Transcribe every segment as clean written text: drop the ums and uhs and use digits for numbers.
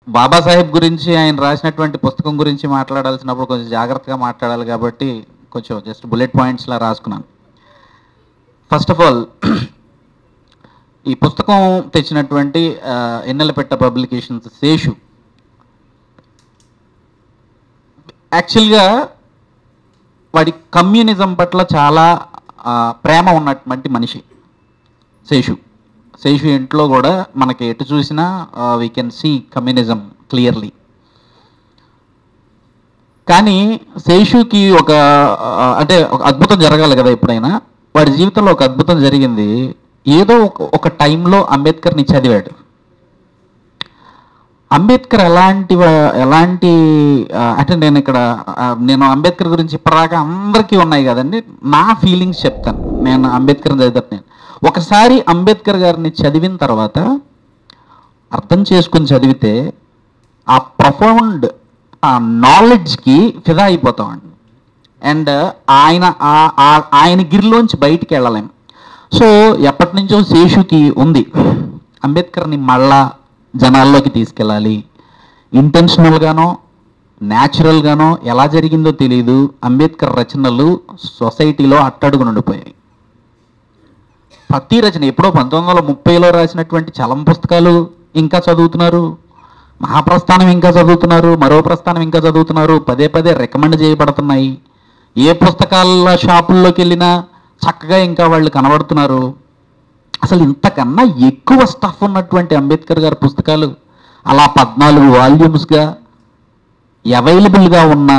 బాబాసాహెబ్ గురించి ఆయన రాసినటువంటి పుస్తకం గురించి మాట్లాడాల్సినప్పుడు కొంచెం జాగ్రత్తగా మాట్లాడాలి కాబట్టి కొంచెం జస్ట్ బుల్లెట్ పాయింట్స్లా రాసుకున్నాను. ఫస్ట్ ఆఫ్ ఆల్, ఈ పుస్తకం తెచ్చినటువంటి ఎన్నెలపెట్ట పబ్లికేషన్స్ శేషు యాక్చువల్గా వాడి కమ్యూనిజం పట్ల చాలా ప్రేమ ఉన్నటువంటి మనిషి. శేషు ఇంట్లో కూడా మనకి ఎటు చూసినా we can see communism clearly. కానీ శేషుకి ఒక అద్భుతం జరగాలి కదా ఎప్పుడైనా. వాడి జీవితంలో ఒక అద్భుతం జరిగింది. ఏదో ఒక టైంలో అంబేద్కర్ని చదివాడు. అంబేద్కర్ ఎలాంటి అంటే నేను అంబేద్కర్ గురించి ఇప్పటిదాకా అందరికీ ఉన్నాయి కదండి, నా ఫీలింగ్స్ చెప్తాను. నేను అంబేద్కర్ని చదివాను. ఒకసారి అంబేద్కర్ గారిని చదివిన తర్వాత అర్థం చేసుకుని చదివితే ఆ ప్రొఫౌండ్ ఆ నాలెడ్జ్కి ఫిదా అయిపోతామండి. అండ్ ఆయన గిరిలోంచి బయటికి వెళ్ళలేం. సో ఎప్పటి నుంచో శేషుకి ఉంది అంబేద్కర్ని మళ్ళా జనాల్లోకి తీసుకెళ్ళాలి. ఇంటెన్షనల్గానో న్యాచురల్గానో ఎలా జరిగిందో తెలియదు, అంబేద్కర్ రచనలు సొసైటీలో అట్టడుగు నుండిపోయాయి. ప్రతి రచన ఎప్పుడో 1930లో రాసినటువంటి చలం పుస్తకాలు ఇంకా చదువుతున్నారు, మహాప్రస్థానం ఇంకా చదువుతున్నారు, మరో ప్రస్థానం ఇంకా చదువుతున్నారు, పదే పదే రికమెండ్ చేయబడుతున్నాయి. ఏ పుస్తకాల షాపుల్లోకి వెళ్ళినా చక్కగా ఇంకా వాళ్ళు కనబడుతున్నారు. అసలు ఇంతకన్నా ఎక్కువ స్టఫ్ ఉన్నటువంటి అంబేద్కర్ గారి పుస్తకాలు అలా 14 వాల్యూమ్స్గా అవైలబుల్గా ఉన్న,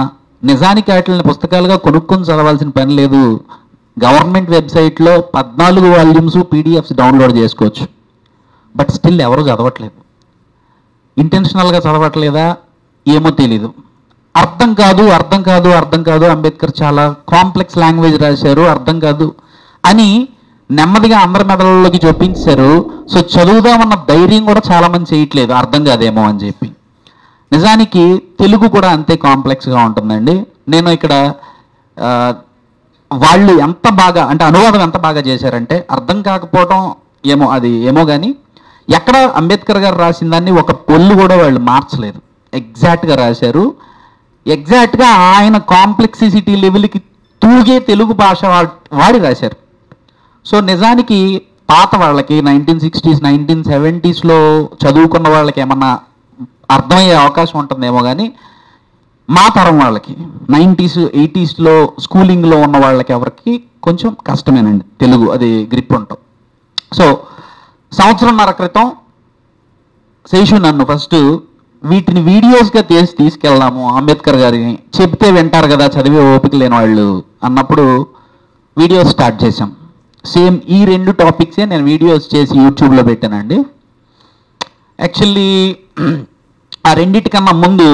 నిజానికి వాటిని పుస్తకాలుగా కొనుక్కొని చదవాల్సిన పని లేదు. గవర్నమెంట్ వెబ్సైట్లో 14 వాల్యూమ్స్ పీడిఎఫ్స్ డౌన్లోడ్ చేసుకోవచ్చు. బట్ స్టిల్ ఎవరు చదవట్లేదు. ఇంటెన్షనల్గా చదవట్లేదా ఏమో తెలీదు. అర్థం కాదు అంబేద్కర్ చాలా కాంప్లెక్స్ లాంగ్వేజ్ రాశారు, అర్థం కాదు అని నెమ్మదిగా అందరి మెదళ్ళలోకి చూపించారు. సో చదువుదామన్న ధైర్యం కూడా చాలామంది చేయట్లేదు, అర్థం కాదేమో అని చెప్పి. నిజానికి తెలుగు కూడా అంతే కాంప్లెక్స్గా ఉంటుందండి. నేను ఇక్కడ వాళ్ళు ఎంత బాగా అనువాదం ఎంత బాగా చేశారంటే అర్థం కాకపోవడం ఏమో కానీ ఎక్కడ అంబేద్కర్ గారు రాసిన దాన్ని ఒక పొల్లు కూడా వాళ్ళు మార్చలేదు, ఎగ్జాక్ట్గా రాశారు. ఎగ్జాక్ట్గా ఆయన కాంప్లెక్సిటీ లెవెల్కి తూగే తెలుగు భాష వాడి రాశారు. సో నిజానికి పాత వాళ్ళకి 1960s 1970sలో చదువుకున్న వాళ్ళకి ఏమన్నా అర్థమయ్యే అవకాశం ఉంటుందేమో కానీ మా తరం వాళ్ళకి 90s 80sలో స్కూలింగ్లో ఉన్న వాళ్ళకి ఎవరికి కొంచెం కష్టమేనండి తెలుగు అది గ్రిప్ ఉంటాం. సో 1.5 సంవత్సరం క్రితం శేషు నన్ను ఫస్ట్ వీటిని వీడియోస్గా తీసుకెళ్దాము అంబేద్కర్ గారిని, చెప్తే వింటారు కదా చదివే ఓపిక లేని వాళ్ళు అన్నప్పుడు వీడియోస్ స్టార్ట్ చేశాం. సేమ్ ఈ 2 టాపిక్సే నేను వీడియోస్ చేసి యూట్యూబ్లో పెట్టానండి. యాక్చువల్లీ ఆ రెండింటికన్నా ముందు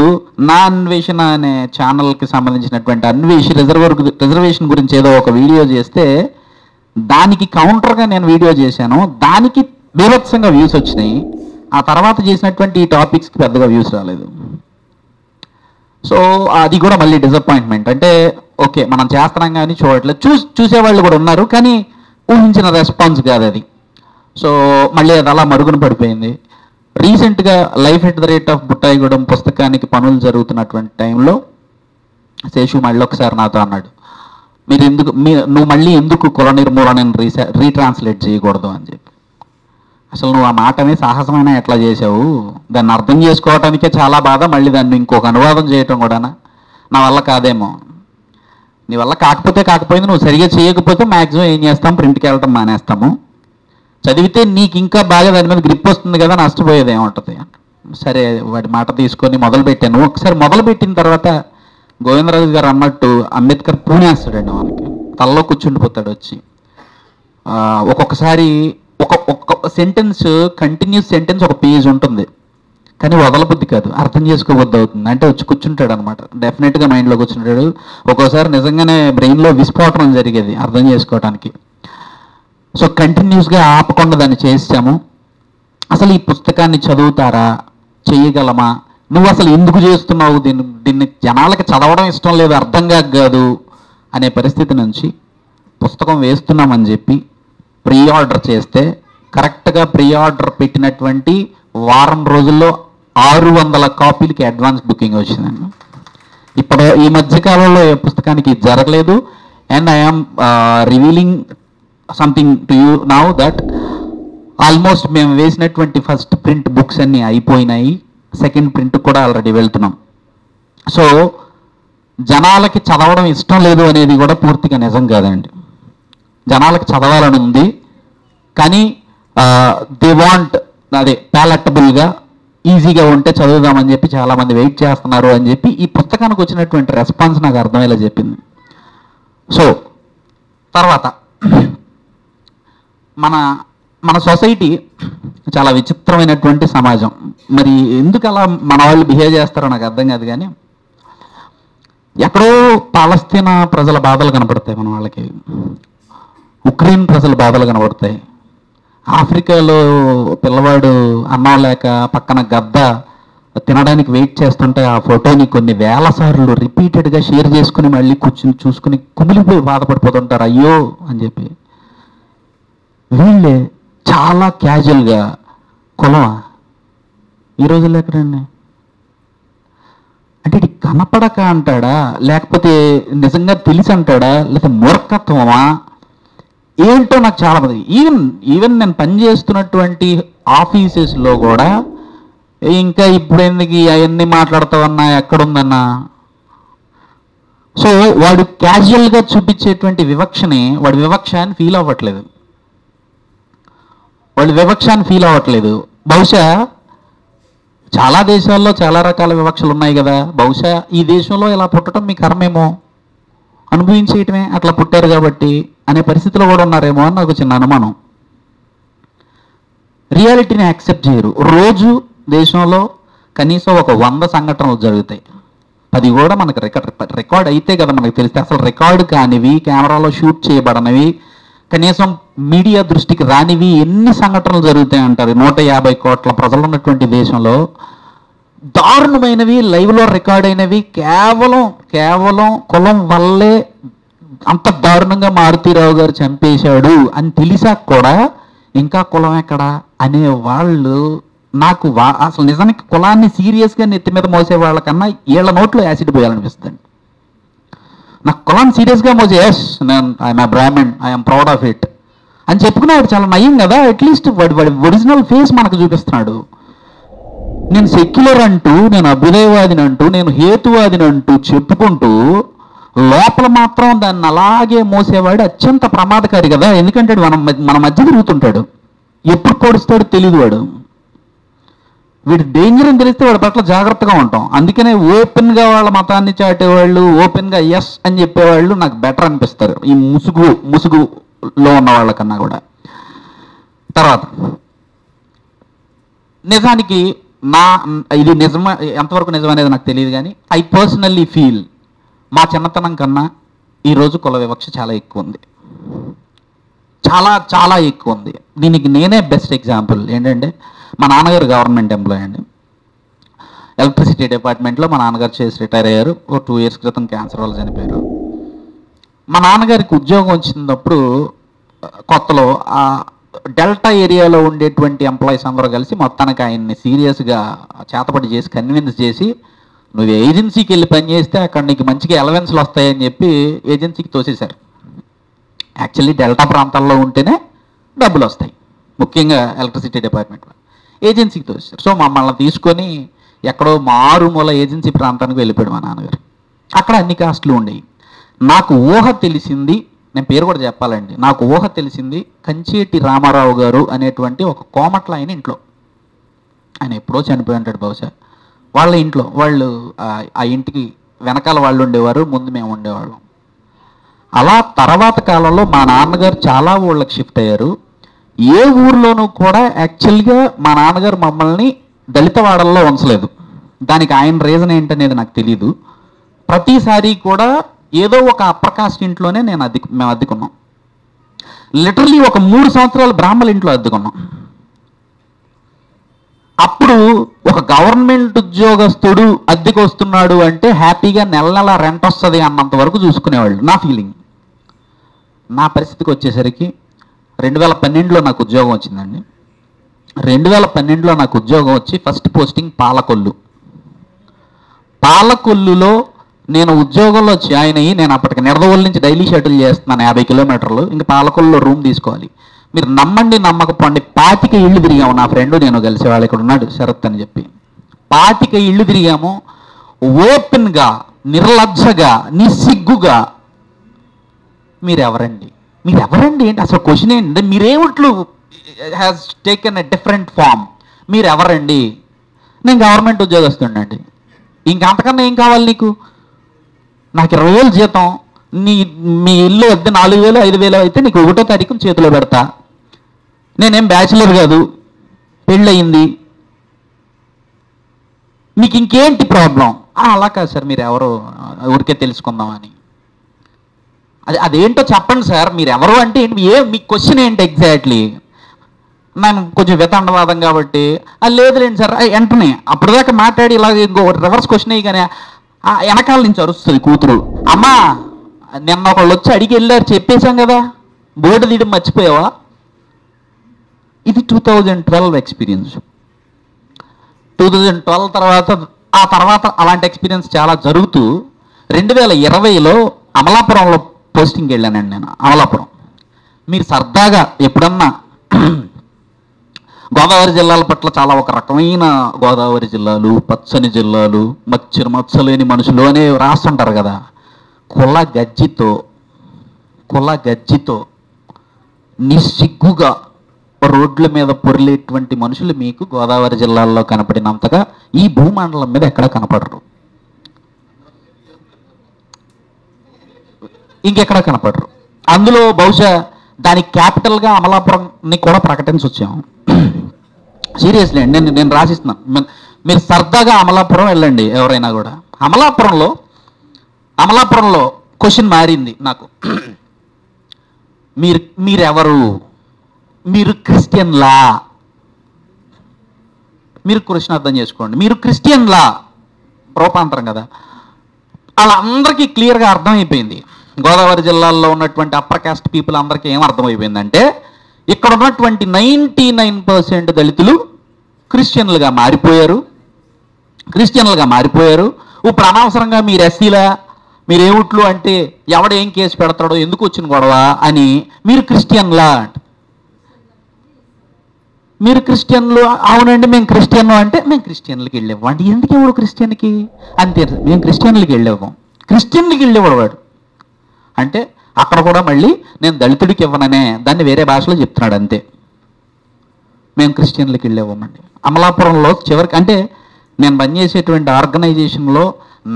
నా అన్వేషణ అనే ఛానల్కి సంబంధించినటువంటి రిజర్వేషన్ గురించి ఏదో ఒక వీడియో చేస్తే దానికి కౌంటర్గా నేను వీడియో చేశాను. దానికి బీభత్సంగా వ్యూస్ వచ్చినాయి. ఆ తర్వాత చేసినటువంటి ఈ టాపిక్స్కి పెద్దగా వ్యూస్ రాలేదు. సో అది కూడా మళ్ళీ డిసప్పాయింట్మెంట్. అంటే ఓకే మనం చేస్తున్నాం కానీ చూడట్లేదు, చూసేవాళ్ళు కూడా ఉన్నారు కానీ ఊహించిన రెస్పాన్స్ కాదు అది. సో మళ్ళీ అది అలా మరుగున పడిపోయింది. రీసెంట్గా life at the rate of Buttayagudem పుస్తకానికి పనులు జరుగుతున్నటువంటి టైంలో శేషు మళ్ళీ ఒకసారి నాతో అన్నాడు, నువ్వు మళ్ళీ ఎందుకు కుల నిర్మూలనని రీట్రాన్స్లేట్ చేయకూడదు అని చెప్పి. అసలు నువ్వు ఆ మాటని సాహసమైనా ఎట్లా చేసావు, దాన్ని అర్థం చేసుకోవటానికే చాలా బాధ, మళ్ళీ దాన్ని ఇంకొక అనువాదం చేయటం కూడా నా వల్ల కాదేమో. నీ వల్ల కాకపోయింది, నువ్వు సరిగా చేయకపోతే మ్యాక్సిమం ఏం చేస్తాం, ప్రింట్కి వెళ్ళటం మానేస్తాము. చదివితే నీకు ఇంకా బాగా దాని మీద గ్రిప్ వస్తుంది కదా, నష్టపోయేది ఏముంటుంది. సరే వాడి మాట తీసుకొని మొదలుపెట్టాను. ఒకసారి మొదలుపెట్టిన తర్వాత గోవిందరాజు గారు అన్నట్టు అంబేద్కర్ పూనేస్తాడండి, మనకి తలలో కూర్చుండిపోతాడు వచ్చి. ఒక్కొక్కసారి ఒక్కొక్క సెంటెన్స్ కంటిన్యూస్ సెంటెన్స్ ఒక పేజ్ ఉంటుంది కానీ వదలబుద్ధి కాదు, అర్థం చేసుకోబుద్ధి అవుతుంది. అంటే వచ్చి కూర్చుంటాడు అనమాట, డెఫినెట్గా మైండ్లో కూర్చుంటాడు. ఒక్కోసారి నిజంగానే బ్రెయిన్లో విస్ఫోటనం జరిగేది అర్థం చేసుకోవడానికి. సో కంటిన్యూస్గా ఆపకుండా దాన్ని చేసాము. అసలు ఈ పుస్తకాన్ని చదువుతారా, చేయగలమా, నువ్వు అసలు ఎందుకు చేస్తున్నావు, దీన్ని జనాలకి చదవడం ఇష్టం లేదు, అర్థం కాదు అనే పరిస్థితి నుంచి పుస్తకం వేస్తున్నామని చెప్పి ప్రీ ఆర్డర్ చేస్తే కరెక్ట్గా ప్రీ ఆర్డర్ పెట్టినటువంటి వారం రోజుల్లో 600 కాపీలకి అడ్వాన్స్ బుకింగ్ వచ్చిందండి. ఇప్పుడు ఈ మధ్యకాలంలో ఏ పుస్తకానికి జరగలేదు. And I'm revealing something to you now that almost మేము వేసినటువంటి ఫస్ట్ ప్రింట్ బుక్స్ అన్నీ అయిపోయినాయి. సెకండ్ ప్రింట్ కూడా ఆల్రెడీ వెళ్తున్నాం. సో జనాలకి చదవడం ఇష్టం లేదు అనేది కూడా పూర్తిగా నిజం కాదండి. జనాలకి చదవాలని ఉంది, కానీ దే వాంట్ అదే ప్యాలెటబుల్గా ఈజీగా ఉంటే చదువుదామని చెప్పి చాలామంది వెయిట్ చేస్తున్నారు అని చెప్పి ఈ పుస్తకానికి వచ్చినటువంటి రెస్పాన్స్ నాకు అర్థమయ్యేలా చెప్పింది. సో తర్వాత మన సొసైటీ చాలా విచిత్రమైనటువంటి సమాజం. మరి ఎందుకు అలా మన వాళ్ళు బిహేవ్ చేస్తారో నాకు అర్థం కాదు, కానీ ఎక్కడో పాలస్తీనా ప్రజల బాధలు కనపడతాయి మన వాళ్ళకి, ఉక్రెయిన్ ప్రజల బాధలు కనపడతాయి, ఆఫ్రికాలో పిల్లవాడు అన్నం లేక పక్కన గద్ద తినడానికి వెయిట్ చేస్తుంటే ఆ ఫోటోని కొన్ని వేల సార్లు రిపీటెడ్గా షేర్ చేసుకుని మళ్ళీ కూర్చుని చూసుకుని కుమిలిపోయి బాధపడిపోతుంటారు అయ్యో అని చెప్పి. వీళ్ళే చాలా క్యాజువల్గా కులమా ఈ రోజుల్లో ఎక్కడండి అంటే ఇది కనపడక అంటాడా, లేకపోతే నిజంగా తెలిసి అంటాడా, లేకపోతే మూర్ఖత్వమా ఏంటో నాకు చాలా మంది ఈవెన్ నేను పనిచేస్తున్నటువంటి ఆఫీసెస్లో కూడా ఇంకా ఇప్పుడు ఎందుకు అవన్నీ మాట్లాడతావన్నా ఎక్కడుందన్నా. సో వాడు క్యాజువల్గా చూపించేటువంటి వివక్షని వాడు వివక్ష అని ఫీల్ అవ్వట్లేదు. బహుశా చాలా దేశాల్లో చాలా రకాల వివక్షలు ఉన్నాయి కదా, బహుశా ఈ దేశంలో ఇలా పుట్టడం మీ కర్మేమో, అనుభవించేయటమే అట్లా పుట్టారు కాబట్టి అనే పరిస్థితిలో కూడా ఉన్నారేమో అని నాకు చిన్న అనుమానం. రియాలిటీని యాక్సెప్ట్ చేయరు. రోజు దేశంలో కనీసం ఒక 100 సంఘటనలు జరుగుతాయి. 10 కూడా మనకు రికార్డ్ అయితే కదా మనకు తెలిస్తే. అసలు రికార్డు కానివి, కెమెరాలో షూట్ చేయబడనివి, కనీసం మీడియా దృష్టికి రానివి ఎన్ని సంఘటనలు జరుగుతాయి అంటారు. 150 కోట్ల ప్రజలు ఉన్నటువంటి దేశంలో దారుణమైనవి లైవ్లో రికార్డ్ అయినవి కేవలం కులం వల్లే అంత దారుణంగా మారుతీరావు గారు చంపేశాడు అని తెలిసాక కూడా ఇంకా కులం ఎక్కడ అనే వాళ్ళు నాకు అసలు నిజానికి కులాన్ని సీరియస్గా నెత్తి మీద మోసే వాళ్ళకన్నా వీళ్ళ నోట్లో యాసిడ్ పోయాలనిపిస్తుంది. నాకు కులాన్ని సీరియస్గా మోసే yes I am Brahmin, I am proud of it అని చెప్పుకున్నాడు చాలా నయం కదా. అట్లీస్ట్ వాడి ఒరిజినల్ ఫేస్ మనకు చూపిస్తున్నాడు. నేను సెక్యులర్ అంటూ, నేను అభ్యుదయవాదిని అంటూ, నేను హేతువాదిని అంటూ చెప్పుకుంటూ లోపల మాత్రం దాన్ని అలాగే మోసేవాడు అత్యంత ప్రమాదకారి కదా. ఎందుకంటే మన మధ్య తిరుగుతుంటాడు, ఎప్పుడు పొడుస్తాడో తెలియదు. వీడి డేంజర్ అని తెలిస్తే వాడి పట్ల జాగ్రత్తగా ఉంటాం. అందుకనే ఓపెన్గా వాళ్ళ మతాన్ని చాటేవాళ్ళు, ఓపెన్గా ఎస్ అని చెప్పేవాళ్ళు నాకు బెటర్ అనిపిస్తారు ఈ ముసుగులో ఉన్న వాళ్ళకన్నా కూడా. తర్వాత నిజానికి ఇది నిజమా ఎంతవరకు నిజం అనేది నాకు తెలియదు, కానీ ఐ పర్సనల్లీ ఫీల్ మా చిన్నతనం కన్నా ఈరోజు కుల వివక్ష చాలా ఎక్కువ ఉంది, చాలా ఎక్కువ ఉంది. దీనికి నేనే బెస్ట్ ఎగ్జాంపుల్. ఏంటంటే మా నాన్నగారు గవర్నమెంట్ ఎంప్లాయీ అండి. ఎలక్ట్రిసిటీ డిపార్ట్మెంట్లో మా నాన్నగారు చేసి రిటైర్ అయ్యారు. 2 years క్రితం క్యాన్సర్ వల్ల చనిపోయారు. మా నాన్నగారికి ఉద్యోగం వచ్చినప్పుడు కొత్తలో ఆ డెల్టా ఏరియాలో ఉండేటువంటి ఎంప్లాయీస్ అందరూ కలిసి మొత్తానికి ఆయన్ని సీరియస్గా చేతపడి చేసి కన్విన్స్ చేసి నువ్వు ఏజెన్సీకి వెళ్ళి పని చేస్తే అక్కడ నీకు మంచిగా అలవెన్స్లు వస్తాయని చెప్పి ఏజెన్సీకి తోసేశారు. యాక్చువల్లీ డెల్టా ప్రాంతాల్లో ఉంటేనే డబ్బులు వస్తాయి, ముఖ్యంగా ఎలక్ట్రిసిటీ డిపార్ట్మెంట్లో. ఏజెన్సీకి తోసేశారు. సో మమ్మల్ని తీసుకొని ఎక్కడో మారుమూల ఏజెన్సీ ప్రాంతానికి వెళ్ళిపోయాడు మా నాన్నగారు. అక్కడ అన్ని కాస్ట్లు ఉండేవి. నాకు ఊహ తెలిసింది, నేను పేరు కూడా చెప్పాలండి, నాకు ఊహ తెలిసింది కంచేటి రామారావు గారు అనేటువంటి ఒక కోమట్ల ఆయన ఇంట్లో. ఆయన ఎప్పుడో చనిపోయి ఉంటాడు బహుశా. వాళ్ళ ఇంట్లో వాళ్ళు ఆ ఇంటికి వెనకాల వాళ్ళు ఉండేవారు, ముందు మేము ఉండేవాళ్ళం. అలా తర్వాత కాలంలో మా నాన్నగారు చాలా ఊళ్ళకి షిఫ్ట్ అయ్యారు. ఏ ఊర్లోనూ కూడా యాక్చువల్గా మా నాన్నగారు మమ్మల్ని దళితవాడల్లో ఉంచలేదు. దానికి ఆయన రీజన్ ఏంటనేది నాకు తెలీదు. ప్రతిసారి కూడా ఏదో ఒక అప్పర్ కాస్ట్ ఇంట్లోనే మేము అద్దెకున్నాం. లిటరలీ ఒక 3 సంవత్సరాలు బ్రాహ్మణుల ఇంట్లో అద్దెకున్నాం. అప్పుడు ఒక గవర్నమెంట్ ఉద్యోగస్తుడు అద్దెకు వస్తున్నాడు అంటే హ్యాపీగా నెల రెంట్ వస్తుంది అన్నంత వరకు చూసుకునేవాళ్ళు. నా ఫీలింగ్. నా పరిస్థితికి వచ్చేసరికి 2012లో నాకు ఉద్యోగం వచ్చిందండి. 2012లో నాకు ఉద్యోగం వచ్చి ఫస్ట్ పోస్టింగ్ పాలకొల్లులో నేను ఉద్యోగంలో జాయిన్ అయ్యి, నేను అప్పటికి నిడదవోలు నుంచి డైలీ షటిల్ చేస్తున్నాను 50 కిలోమీటర్లు. ఇంకా పాలకొల్లులో రూమ్ తీసుకోవాలి. మీరు నమ్మండి నమ్మకపోండి, 25 ఇళ్ళు తిరిగాము. నా ఫ్రెండ్ నేను కలిసి, వాళ్ళు ఇక్కడ ఉన్నాడు శరత్ అని చెప్పి, 25 ఇళ్ళు తిరిగాము. ఓపెన్గా, నిర్లజ్జగా, నిస్సిగ్గుగా మీరెవరండి ఏంటి అసలు క్వశ్చన్ ఏంటంటే, మీరేమిట్లు has taken a different form. మీరెవరండి? నేను గవర్నమెంట్ ఉద్యోగస్తుండండి. ఇంకంతకన్నా ఏం కావాలి నీకు? నాకు 20,000 జీతం, మీ ఇల్లు వద్ద 4,000 5,000 అయితే నీకు 1వ తారీఖు చేతిలో పెడతా. నేనేం బ్యాచిలర్ కాదు, పెళ్ళయింది, మీకు ఇంకేంటి ప్రాబ్లం? అలా కాదు సార్, మీరు ఎవరు ఊరికే తెలుసుకుందామని. అదేంటో చెప్పండి సార్, మీరు ఎవరు అంటే ఏంటి, మీ క్వశ్చన్ ఏంటి ఎగ్జాక్ట్లీ? నేను కొంచెం వితండవాదం కాబట్టి లేదులేండి సార్ వెంటనే అప్పటిదాకా మాట్లాడి ఇలాగ ఇంకో రివర్స్ క్వశ్చన్ అయ్యి, వెనకాల నుంచి అరుస్తుంది కూతురు, అమ్మా నిన్న ఒకళ్ళు వచ్చి అడిగి వెళ్ళారు, చెప్పేశాం కదా, బోర్డు తీయడం మర్చిపోయావా? ఇది 2012 ఎక్స్పీరియన్స్. 2012 తర్వాత అలాంటి ఎక్స్పీరియన్స్ చాలా జరుగుతూ 2020లో అమలాపురంలో పోస్టింగ్కి వెళ్ళానండి నేను. అమలాపురం, మీరు సరదాగా ఎప్పుడన్నా గోదావరి జిల్లాల పట్ల చాలా ఒక రకమైన గోదావరి జిల్లాలు, పచ్చని జిల్లాలు, మచ్చలేని మనుషులు అని రాస్తుంటారు కదా. కుల గజ్జితో నిస్సిగ్గుగా రోడ్ల మీద పొరిలేటువంటి మనుషులు మీకు గోదావరి జిల్లాల్లో కనపడినంతగా ఈ భూమండలం మీద ఎక్కడ కనపడరు, ఇంకెక్కడ కనపడరు. అందులో బహుశా దానికి క్యాపిటల్గా అమలాపురంని కూడా ప్రకటించొచ్చాము. సీరియస్లీ అండి, నేను రాసిస్తున్నాను. మీరు సరదాగా అమలాపురం వెళ్ళండి ఎవరైనా కూడా. అమలాపురంలో క్వశ్చన్ మారింది నాకు. మీరెవరు? మీరు క్రిస్టియన్లా? మీరు క్వశ్చన్ అర్థం చేసుకోండి. మీరు క్రిస్టియన్లా? రూపాంతరం కదా. అలా అందరికీ క్లియర్గా అర్థమైపోయింది. గోదావరి జిల్లాల్లో ఉన్నటువంటి అప్పర్ కాస్ట్ పీపుల్ అందరికీ ఏం అర్థమైపోయిందంటే, ఇక్కడ ఉన్నటువంటి 99% దళితులు క్రిస్టియన్లుగా మారిపోయారు. ఇప్పుడు అనవసరంగా మీరు ఎస్సీలా, మీరు ఏమిట్లు అంటే ఎవడేం కేసు పెడతాడో, ఎందుకు వచ్చిన గొడవ అని మీరు క్రిస్టియన్లా. మీరు క్రిస్టియన్లు? అవునండి మేము క్రిస్టియన్లు. అంటే మేము క్రిస్టియన్లకి వెళ్ళేవ్వండి. ఎందుకు ఇవ్వడు క్రిస్టియన్కి? అంతే, మేము క్రిస్టియన్లకి వెళ్ళేవాం. క్రిస్టియన్లకి వెళ్ళేవాడు వాడు అంటే అక్కడ కూడా మళ్ళీ నేను దళితుడికి ఇవ్వననే దాన్ని వేరే భాషలో చెప్తున్నాడు అంతే. మేము క్రిస్టియన్లకి వెళ్ళేవామండి. అమలాపురంలో చివరికి, అంటే నేను పనిచేసేటువంటి ఆర్గనైజేషన్లో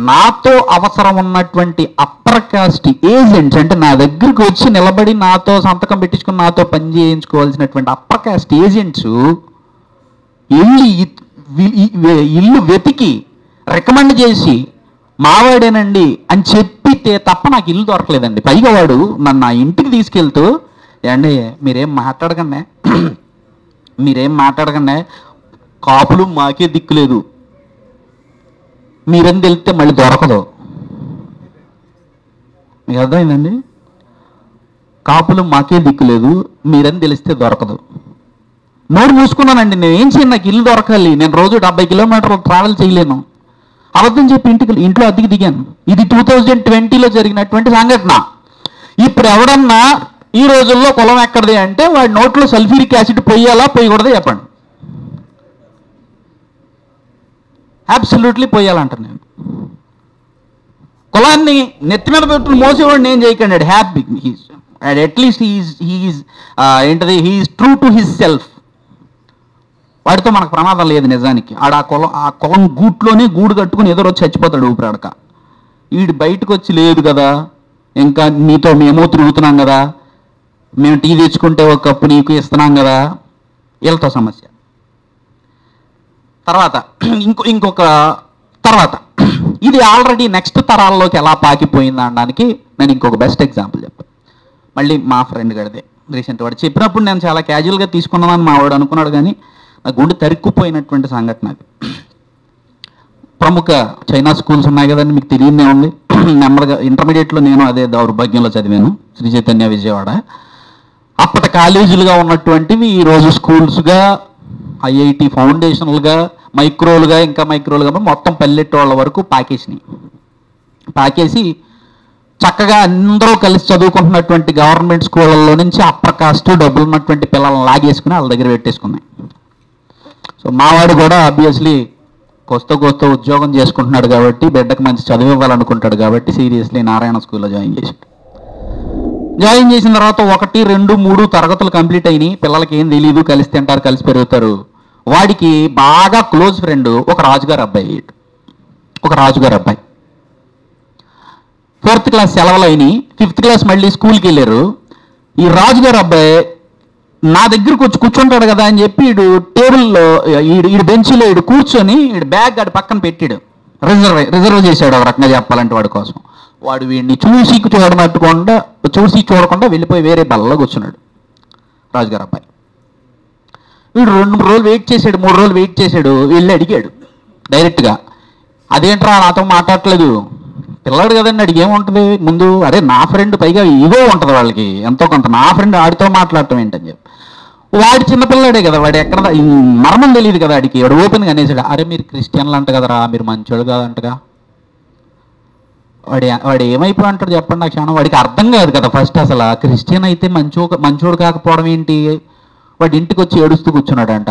నాతో అవసరం ఉన్నటువంటి అప్పర్ కాస్ట్ ఏజెంట్స్, అంటే నా దగ్గరికి వచ్చి నిలబడి నాతో సంతకం పెట్టించుకుని నాతో పని చేయించుకోవాల్సినటువంటి అప్పర్ కాస్ట్ ఏజెంట్స్ ఇల్లు వెతికి రికమెండ్ చేసి మావాడేనండి అని చెప్పితే తప్ప నాకు ఇల్లు దొరకలేదండి. పైగా వాడు నన్ను ఆ ఇంటికి తీసుకెళ్తూ, ఏమండి మీరేం మాట్లాడకండి, కాపులు మాకే దిక్కులేదు, మీరని తెలిస్తే మళ్ళీ దొరకదు. మీకు అర్థమైందండి? కాపులు మాకే దిక్కులేదు, మీరని తెలిస్తే దొరకదు. నోరు మూసుకున్నానండి. నేను ఏం చేయను, నాకు ఇల్లు దొరకాలి. నేను రోజు 70 కిలోమీటర్లు ట్రావెల్ చేయలేను. అబద్ధం చెప్పి ఇంట్లో అద్దెకి దిగాను. ఇది 2020లో జరిగినటువంటి సంఘటన. ఇప్పుడు ఎవడన్నా ఈ రోజుల్లో కులం ఎక్కడిది అంటే వాడి నోట్లో సల్ఫ్యూరిక్ యాసిడ్ పొయ్యాలా పొయ్యకూడదా చెప్పండి? అబ్సల్యూట్లీ పొయ్యాలంటారు. నేను కులాన్ని నెత్తి మీద పెట్టుకుని మోసేవాడిని ఏం చేయకండి. Happy at least he is true to his self. వాడితో మనకు ప్రమాదం లేదు నిజానికి. ఆ కులం గూట్లోనే గూడు కట్టుకుని ఎదురొచ్చి చచ్చిపోతాడు ఊపిరాడక. వీడు బయటకు వచ్చి లేదు కదా, ఇంకా నీతో మేమో తిరుగుతున్నాం కదా, మేము టీ తెచ్చుకుంటే ఒక కప్పు నీకు ఇస్తున్నాం కదా, వీళ్ళతో సమస్య. తర్వాత ఇది ఆల్రెడీ నెక్స్ట్ తరాల్లోకి ఎలా పాకిపోయింది అనడానికి నేను ఇంకొక బెస్ట్ ఎగ్జాంపుల్ చెప్తాను. మళ్ళీ మా ఫ్రెండ్ గడిదే రీసెంట్ వాడు చెప్పినప్పుడు నేను చాలా క్యాజువల్గా తీసుకున్నానని మా వాడు అనుకున్నాడు, కానీ నా గుండె తరుక్కుపోయినటువంటి సంఘటన అది. ప్రముఖ చైనా స్కూల్స్ ఉన్నాయి కదండి, మీకు తెలియనే ఉంది. నెమ్మదిగా ఇంటర్మీడియట్లో నేను అదే దౌర్భాగ్యంలో చదివాను, శ్రీ చైతన్య విజయవాడ. అప్పటి కాలేజీలుగా ఉన్నటువంటివి ఈరోజు స్కూల్స్గా ఐఐటి ఫౌండేషనల్గా మైక్రోలుగా ఇంకా మైక్రోలుగా మొత్తం పల్లెటూళ్ళ వరకు పాకేసి చక్కగా అందరూ కలిసి చదువుకుంటున్నటువంటి గవర్నమెంట్ స్కూళ్ళల్లో నుంచి అప్పర్ కాస్ట్ డబ్బులు ఉన్నటువంటి పిల్లలను లాగేసుకుని వాళ్ళ దగ్గర పెట్టేసుకున్నాయి. సో మావాడు కూడా ఆబ్వియస్లీ కోస్తో ఉద్యోగం చేసుకుంటున్నాడు కాబట్టి బిడ్డకు మంచి చదువు ఇవ్వాలనుకుంటాడు కాబట్టి సీరియస్లీ నారాయణ స్కూల్లో జాయిన్ చేసిన తర్వాత 1, 2, 3 తరగతులు కంప్లీట్ అయినాయి. పిల్లలకి ఏం తెలియదు, కలిసి తింటారు, కలిసి పెరుగుతారు. వాడికి బాగా క్లోజ్ ఫ్రెండ్ ఒక రాజుగారు అబ్బాయి 4th క్లాస్ సెలవులు అయినాయి. 5th క్లాస్ మళ్ళీ స్కూల్కి వెళ్ళారు. ఈ రాజుగారు అబ్బాయి నా దగ్గరకు వచ్చి కూర్చుంటాడు కదా అని చెప్పి వీడు టేబుల్లో ఈడు బెంచ్లో ఈడు కూర్చొని ఈడు బ్యాగ్ ఆడు పక్కన పెట్టాడు. రిజర్వ్ చేశాడు ఒక రకంగా చెప్పాలంటే వాడి కోసం. వాడు వీడిని చూసి చూడకుండా వెళ్ళిపోయి వేరే బల్లలో కూర్చున్నాడు రాజుగారు అబ్బాయి. వీడు 2-3 రోజులు వెయిట్ చేశాడు, 3 రోజులు వెయిట్ చేశాడు. వెళ్ళి అడిగాడు డైరెక్ట్గా, అదేంట్రా నాతో మాట్లాడట్లేదు? పిల్లాడు కదండి, అడిగి ఏముంటుంది ముందు, అరే నా ఫ్రెండ్, పైగా ఇగో ఉంటుంది వాళ్ళకి ఎంతో కొంత, నా ఫ్రెండ్ ఆడితో మాట్లాడటం ఏంటని చెప్పి. వాడు చిన్నపిల్లాడే కదా, వాడు ఎక్కడ మర్మం తెలియదు కదా వాడికి. వాడు ఓపెన్గా అనేసాడు, అరే మీరు క్రిస్టియన్లు అంట కదరా, మీరు మంచోడు కాదంటగా. వాడు ఏమైపోయి అంటాడు చెప్పండి నాకు క్షణం. వాడికి అర్థం కాదు కదా ఫస్ట్ అసలు క్రిస్టియన్ అయితే మంచోడు కాకపోవడం ఏంటి. వాడి ఇంటికి వచ్చి ఏడుస్తూ కూర్చున్నాడంట.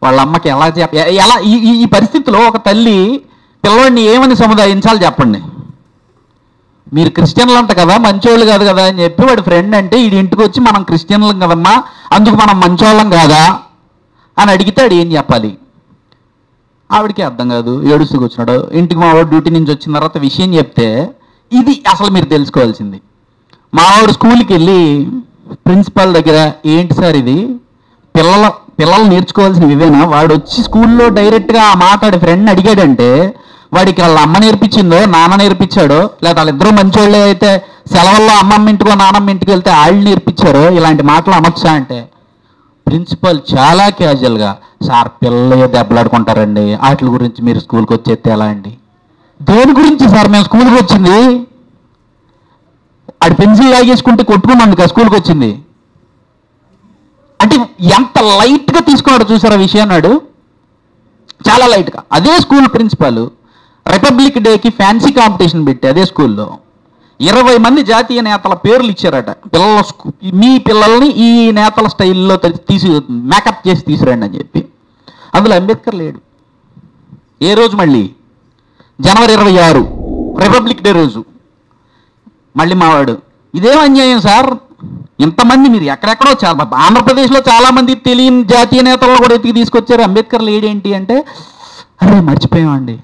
వాళ్ళ అమ్మకి ఎలా ఈ పరిస్థితిలో ఒక తల్లి పిల్లవాడిని ఏమని సముదాయించాలి చెప్పండి. మీరు క్రిస్టియన్లు అంట కదా, మంచోళ్ళు కాదు కదా అని చెప్పి వాడి ఫ్రెండ్ అంటే ఈ ఇంటికి వచ్చి మనం క్రిస్టియన్లం కదమ్మా, అందుకు మనం మంచోళ్ళం కాదా అని అడిగితే ఆడు ఏం చెప్పాలి? ఆవిడికి అర్థం కాదు, ఏడుస్తూ కూర్చున్నాడు. ఇంటికి మావాడు డ్యూటీ నుంచి వచ్చిన తర్వాత విషయం చెప్తే, ఇది అసలు మీరు తెలుసుకోవాల్సింది. మావాడు స్కూల్కి వెళ్ళి ప్రిన్సిపాల్ దగ్గర, ఏంటి సార్ ఇది, పిల్లలు నేర్చుకోవాల్సిన ఇవేనా? వాడు వచ్చి స్కూల్లో డైరెక్ట్గా ఆ మాట్లాడే ఫ్రెండ్ అడిగాడంటే వాడికి వాళ్ళ అమ్మ నేర్పించిందో నాన్న నేర్పించాడో, లేదా వాళ్ళిద్దరూ మంచోళ్ళే అయితే సెలవుల్లో అమ్మమ్మ ఇంటికో నానమ్మ ఇంటికి వెళ్తే వాళ్ళు నేర్పించారో ఇలాంటి మాటలు అనొచ్చా అంటే, ప్రిన్సిపల్ చాలా క్యాజువల్గా, సార్ పిల్లలు దెబ్బలాడుకుంటారండి, వాటి గురించి మీరు స్కూల్కి వచ్చేస్తే ఎలా అండి? దేని గురించి సార్ మేము స్కూల్కి వచ్చింది? ఆడు పెన్సిల్ లాగేసుకుంటే కొట్టుకున్నందుకు స్కూల్కి వచ్చింది అంటే ఎంత లైట్గా తీసుకున్నాడు చూసారా విషయం నాడు, చాలా లైట్గా. అదే స్కూల్ ప్రిన్సిపాల్ రిపబ్లిక్ డేకి ఫ్యాన్సీ కాంపిటీషన్ పెట్టి అదే స్కూల్లో 20 మంది జాతీయ నేతల పేర్లు ఇచ్చారట. మీ పిల్లల్ని ఈ నేతల స్టైల్లో మేకప్ చేసి తీసుకురండి అని చెప్పి. అందులో అంబేద్కర్ లేడు. ఏ రోజు? మళ్ళీ జనవరి 26 రిపబ్లిక్ డే రోజు. మళ్ళీ మావాడు, ఇదేం అన్యాయం సార్, ఇంతమంది మీరు ఎక్కడెక్కడో ఆంధ్రప్రదేశ్లో చాలామంది తెలియని జాతీయ నేతలను కూడా ఎత్తికి తీసుకొచ్చారు, అంబేద్కర్ లేడేంటి అంటే, అరే మర్చిపోయామండి.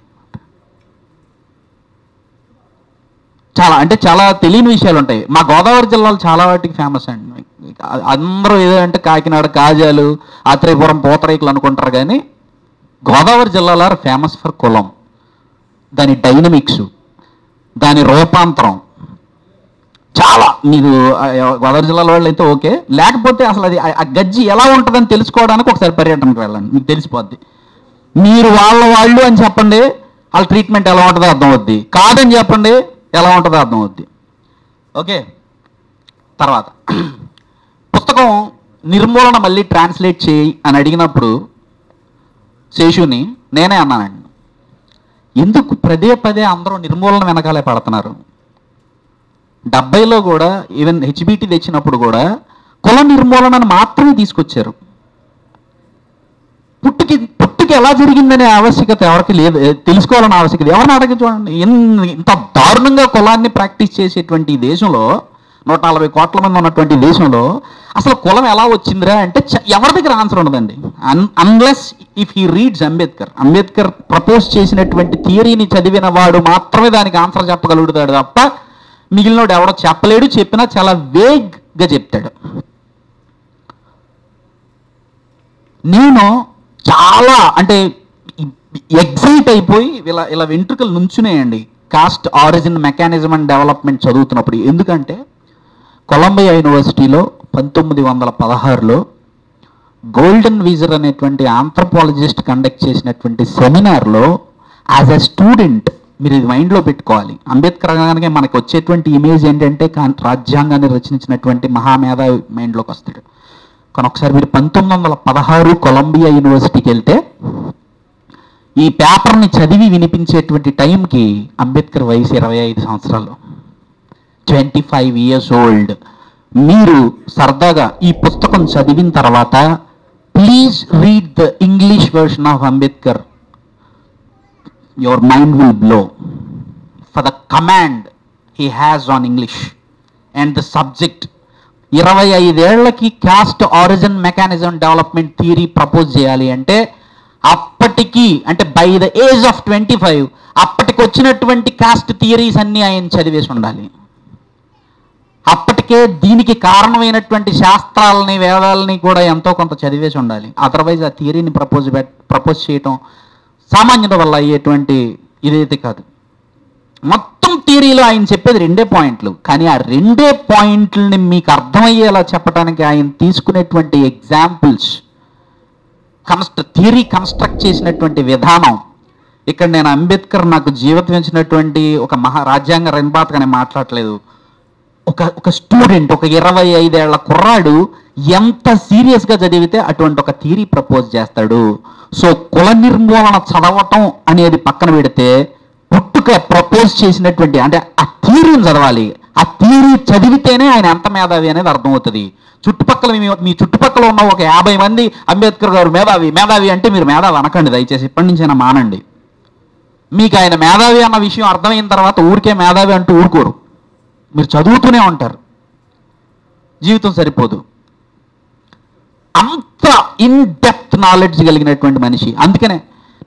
చాలా తెలియని విషయాలు ఉంటాయి. మా గోదావరి జిల్లాలో చాలా వాటికి ఫేమస్ అండి. అందరూ ఏదంటే కాకినాడ కాజాలు, ఆత్రేయపురం పూతరేకులు అనుకుంటారు, కానీ గోదావరి జిల్లాలో ఫేమస్ ఫర్ కులం, దాని డైనమిక్స్, దాని రూపాంతరం చాలా. మీరు గోదావరి జిల్లాలో వాళ్ళు అయితే ఓకే, లేకపోతే అసలు అది ఆ గజ్జి ఎలా ఉంటుందని తెలుసుకోవడానికి ఒకసారి పర్యటనకు వెళ్ళండి, మీకు తెలిసిపోద్ది. మీరు వాళ్ళు అని చెప్పండి, వాళ్ళ ట్రీట్మెంట్ ఎలా ఉంటుందో అర్థమవుద్ది. కాదని చెప్పండి, ఎలా ఉంటుందో అర్థమవుద్ది. ఓకే, తర్వాత పుస్తకం నిర్మూలన మళ్ళీ ట్రాన్స్లేట్ చేయి అని అడిగినప్పుడు శేషుని నేనే అన్నానండి, ఎందుకు పదే అందరూ నిర్మూలన వెనకాలే పడుతున్నారు? 70లో కూడా ఈవెన్ హెచ్బిటి తెచ్చినప్పుడు కూడా కుల నిర్మూలనను మాత్రమే తీసుకొచ్చారు. పుట్టుకి ఎలా జరిగిందనే ఆవశ్యకత ఎవరికి లేదు, తెలుసుకోవాలనే ఆవశ్యకత ఎవరిని అడగ చూడండి. ఇంత దారుణంగా కులాన్ని ప్రాక్టీస్ చేసేటువంటి ఈ దేశంలో, 140 కోట్ల మంది ఉన్నటువంటి దేశంలో అసలు కులం ఎలా వచ్చిందిరా అంటే ఎవరి దగ్గర ఆన్సర్ ఉండదండి. Unless if he reads Ambedkar propose చేసినటువంటి థియరీని చదివిన వాడు మాత్రమే దానికి ఆన్సర్ చెప్పగలుగుతాడు తప్ప మిగిలినోడు ఎవడో చెప్పలేడు, చెప్పినా చాలా వేగ్గా చెప్తాడు. నేను చాలా ఎగ్జైట్ అయిపోయి ఇలా వెంట్రుకలు నుంచునేయండి caste origin mechanism and development చదువుతున్నప్పుడు. ఎందుకంటే కొలంబియా యూనివర్సిటీలో 1916లో గోల్డెన్ వీజర్ అనేటువంటి ఆంథ్రోపాలజిస్ట్ కండక్ట్ చేసినటువంటి సెమినార్లో యాజ్ ఎ స్టూడెంట్, మీరు ఇది మైండ్లో పెట్టుకోవాలి. అంబేద్కర్ అనగానే మనకు వచ్చేటువంటి ఇమేజ్ ఏంటంటే రాజ్యాంగాన్ని రచించినటువంటి మహామేధావి మైండ్లోకి వస్తాడు. కానీ ఒకసారి మీరు 1916 కొలంబియా యూనివర్సిటీకి వెళ్తే ఈ పేపర్ని చదివి వినిపించేటువంటి టైంకి అంబేద్కర్ వయసు 25 సంవత్సరాలు, 25 years old. మీరు సరదాగా ఈ పుస్తకం చదివిన తర్వాత please read the English version of Ambedkar. Your mind will blow for the command he has on English and the subject. 25 ఏళ్లకి caste origin mechanism development theory propose చేయాలి అంటే అప్పటికి, అంటే బై ద ఏజ్ ఆఫ్ 25 అప్పటికి వచ్చినటువంటి కాస్ట్ థియరీస్ అన్నీ ఆయన చదివేసి ఉండాలి. అప్పటికే దీనికి కారణమైనటువంటి శాస్త్రాలని వేదాలని కూడా ఎంతో కొంత చదివేసి ఉండాలి. అదర్వైజ్ ఆ థియరీని ప్రపోజ్ చేయటం సామాన్యుల వల్ల అయ్యేటువంటి ఇదైతే కాదు. మొత్తం థియరీలో ఆయన చెప్పేది 2 పాయింట్లు, కానీ ఆ 2 పాయింట్లని మీకు అర్థమయ్యేలా చెప్పడానికి ఆయన తీసుకునేటువంటి ఎగ్జాంపుల్స్, థియరీ కన్స్ట్రక్ట్ చేసినటువంటి విధానం. ఇక్కడ నేను అంబేద్కర్ నాకు జీవితం ఇచ్చినటువంటి ఒక రాజ్యాంగ నిర్మాతగానే మాట్లాడలేదు. ఒక స్టూడెంట్, ఒక 25 ఏళ్ల కుర్రాడు ఎంత సీరియస్గా చదివితే అటువంటి ఒక థియరీ ప్రపోజ్ చేస్తాడు. సో కుల నిర్మూలన చదవటం అనేది పక్కన పెడితే పుట్టుక ప్రపోజ్ చేసినటువంటి, అంటే ఆ థియరీని చదవాలి. ఆ థియరీ చదివితేనే ఆయన ఎంత మేధావి అనేది అర్థమవుతుంది. చుట్టుపక్కల మీ చుట్టుపక్కల ఉన్న ఒక 50 మంది అంబేద్కర్ గారు మేధావి మేధావి అంటే మీరు మేధావి అనకండి దయచేసి, ఇప్పటి నుంచైనా మానండి. మీకు ఆయన మేధావి అన్న విషయం అర్థమైన తర్వాత ఊరికే మేధావి అంటూ ఊరుకోరు, మీరు చదువుతూనే ఉంటారు. జీవితం సరిపోదు. అంత ఇన్ డెప్త్ నాలెడ్జ్ కలిగినటువంటి మనిషి. అందుకనే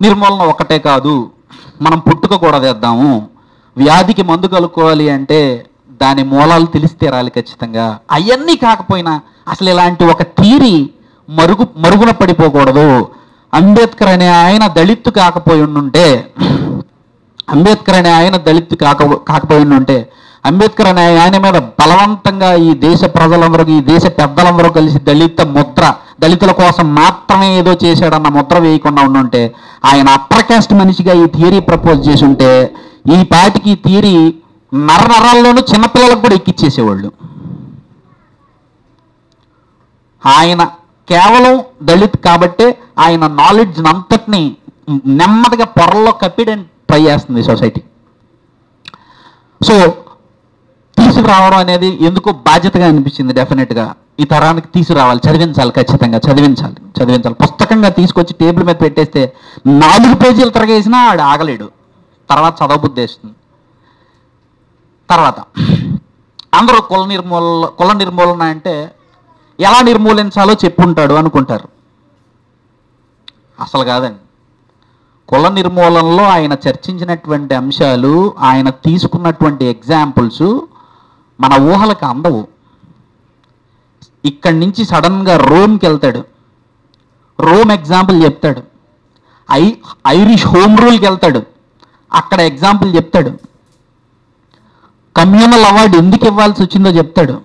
నిర్మూలన ఒకటే కాదు, మనం పుట్టుక కూడా తెద్దాము. వ్యాధికి మందు కలుపుకోవాలి అంటే దాని మూలాలు తెలిస్తే రాలి ఖచ్చితంగా. అవన్నీ కాకపోయినా అసలు ఇలాంటి ఒక థియరీ మరుగున పడిపోకూడదు. అంబేద్కర్ అనే ఆయన దళిత్తు కాకపోయి ఉండుంటే, అంబేద్కర్ అనే ఆయన దళిత్తు కాకపోయి ఉండుంటే, అంబేద్కర్ అనే ఆయన మీద బలవంతంగా ఈ దేశ ప్రజలందరూ, ఈ దేశ పెద్దలందరూ కలిసి దళితుల కోసం మాత్రమే ఏదో చేశాడన్న ముద్ర వేయకుండా ఉండుంటే, ఆయన అప్పర్ కాస్ట్ మనిషిగా ఈ థియరీ ప్రపోజ్ చేసి ఉంటే ఈ పాటికి థియరీ నరనరాల్లోనూ చిన్నపిల్లలకు కూడా ఎక్కిచ్చేసేవాళ్ళు. ఆయన కేవలం దళిత్ కాబట్టే ఆయన నాలెడ్జ్ అంతటిని నెమ్మదిగా పొరల్లో కప్పిడని ట్రై చేస్తుంది సొసైటీ. సో తీసుకురావడం అనేది ఎందుకో బాధ్యతగా అనిపించింది. డెఫినెట్గా ఈ తరానికి తీసుకురావాలి, చదివించాలి, ఖచ్చితంగా చదివించాలి. పుస్తకంగా తీసుకొచ్చి టేబుల్ మీద పెట్టేస్తే 4 పేజీలు తిరగేసినా ఆడు ఆగలేడు, తర్వాత చదవబుద్ధి వేస్తుంది. తర్వాత అందరూ కుల నిర్మూలన అంటే ఎలా నిర్మూలించాలో చెప్పుంటాడు అనుకుంటారు. అసలు కాదండి. కుల నిర్మూలనలో ఆయన చర్చించినటువంటి అంశాలు, ఆయన తీసుకున్నటువంటి ఎగ్జాంపుల్స్ మన ఊహలకు అందవు. ఇక్కడి నుంచి సడన్గా రోమ్కి వెళ్తాడు, రోమ్ ఎగ్జాంపుల్ చెప్తాడు. ఐరిష్ హోమ్ రూల్కి వెళ్తాడు, అక్కడ ఎగ్జాంపుల్ చెప్తాడు. కమ్యూనల్ అవార్డు ఎందుకు ఇవ్వాల్సి వచ్చిందో చెప్తాడు.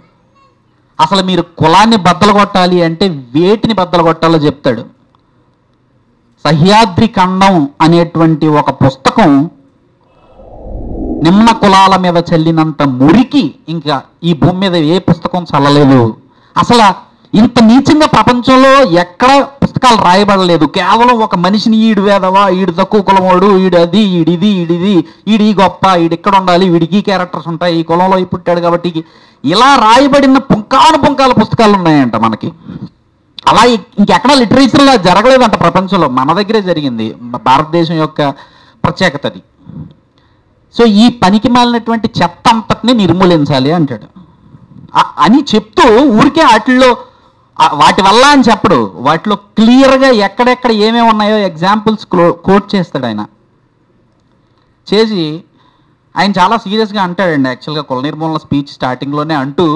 అసలు మీరు కులాన్ని బద్దలు కొట్టాలి అంటే వేటిని బద్దలు కొట్టాలో చెప్తాడు. సహ్యాద్రి ఖండం అనేటువంటి ఒక పుస్తకం నిమ్న కులాల మీద చల్లినంత మురికి ఇంకా ఈ భూమి మీద ఏ పుస్తకం చల్లలేదు. అసలు ఇంత నీచంగా ప్రపంచంలో ఎక్కడ పుస్తకాలు రాయబడలేదు. కేవలం ఒక మనిషిని ఈడు వేదవా, ఈడు తక్కువ కులమోడు, ఈడు అది, ఈడిది, ఈడి గొప్ప, ఈడు ఉండాలి, వీడికి క్యారెక్టర్స్ ఉంటాయి, ఈ కులంలో పుట్టాడు కాబట్టి ఇలా రాయబడిన పుంకాల పుస్తకాలు ఉన్నాయంట మనకి. అలా ఇంకెక్కడ లిటరేచర్లో జరగలేదంట ప్రపంచంలో, మన దగ్గరే జరిగింది. భారతదేశం యొక్క ప్రత్యేకత అది. సో ఈ పనికి మాలినటువంటి చెత్త అంతటిని నిర్మూలించాలి అంటాడు అని చెప్తూ, ఊరికే వాటి వల్ల అని చెప్పడు, వాటిలో క్లియర్గా ఎక్కడెక్కడ ఏమేమి ఉన్నాయో ఎగ్జాంపుల్స్ కోట్ చేస్తాడు. ఆయన చేసి ఆయన చాలా సీరియస్గా అంటాడండి. యాక్చువల్గా కుల నిర్మూలన స్పీచ్ స్టార్టింగ్లోనే అంటూ,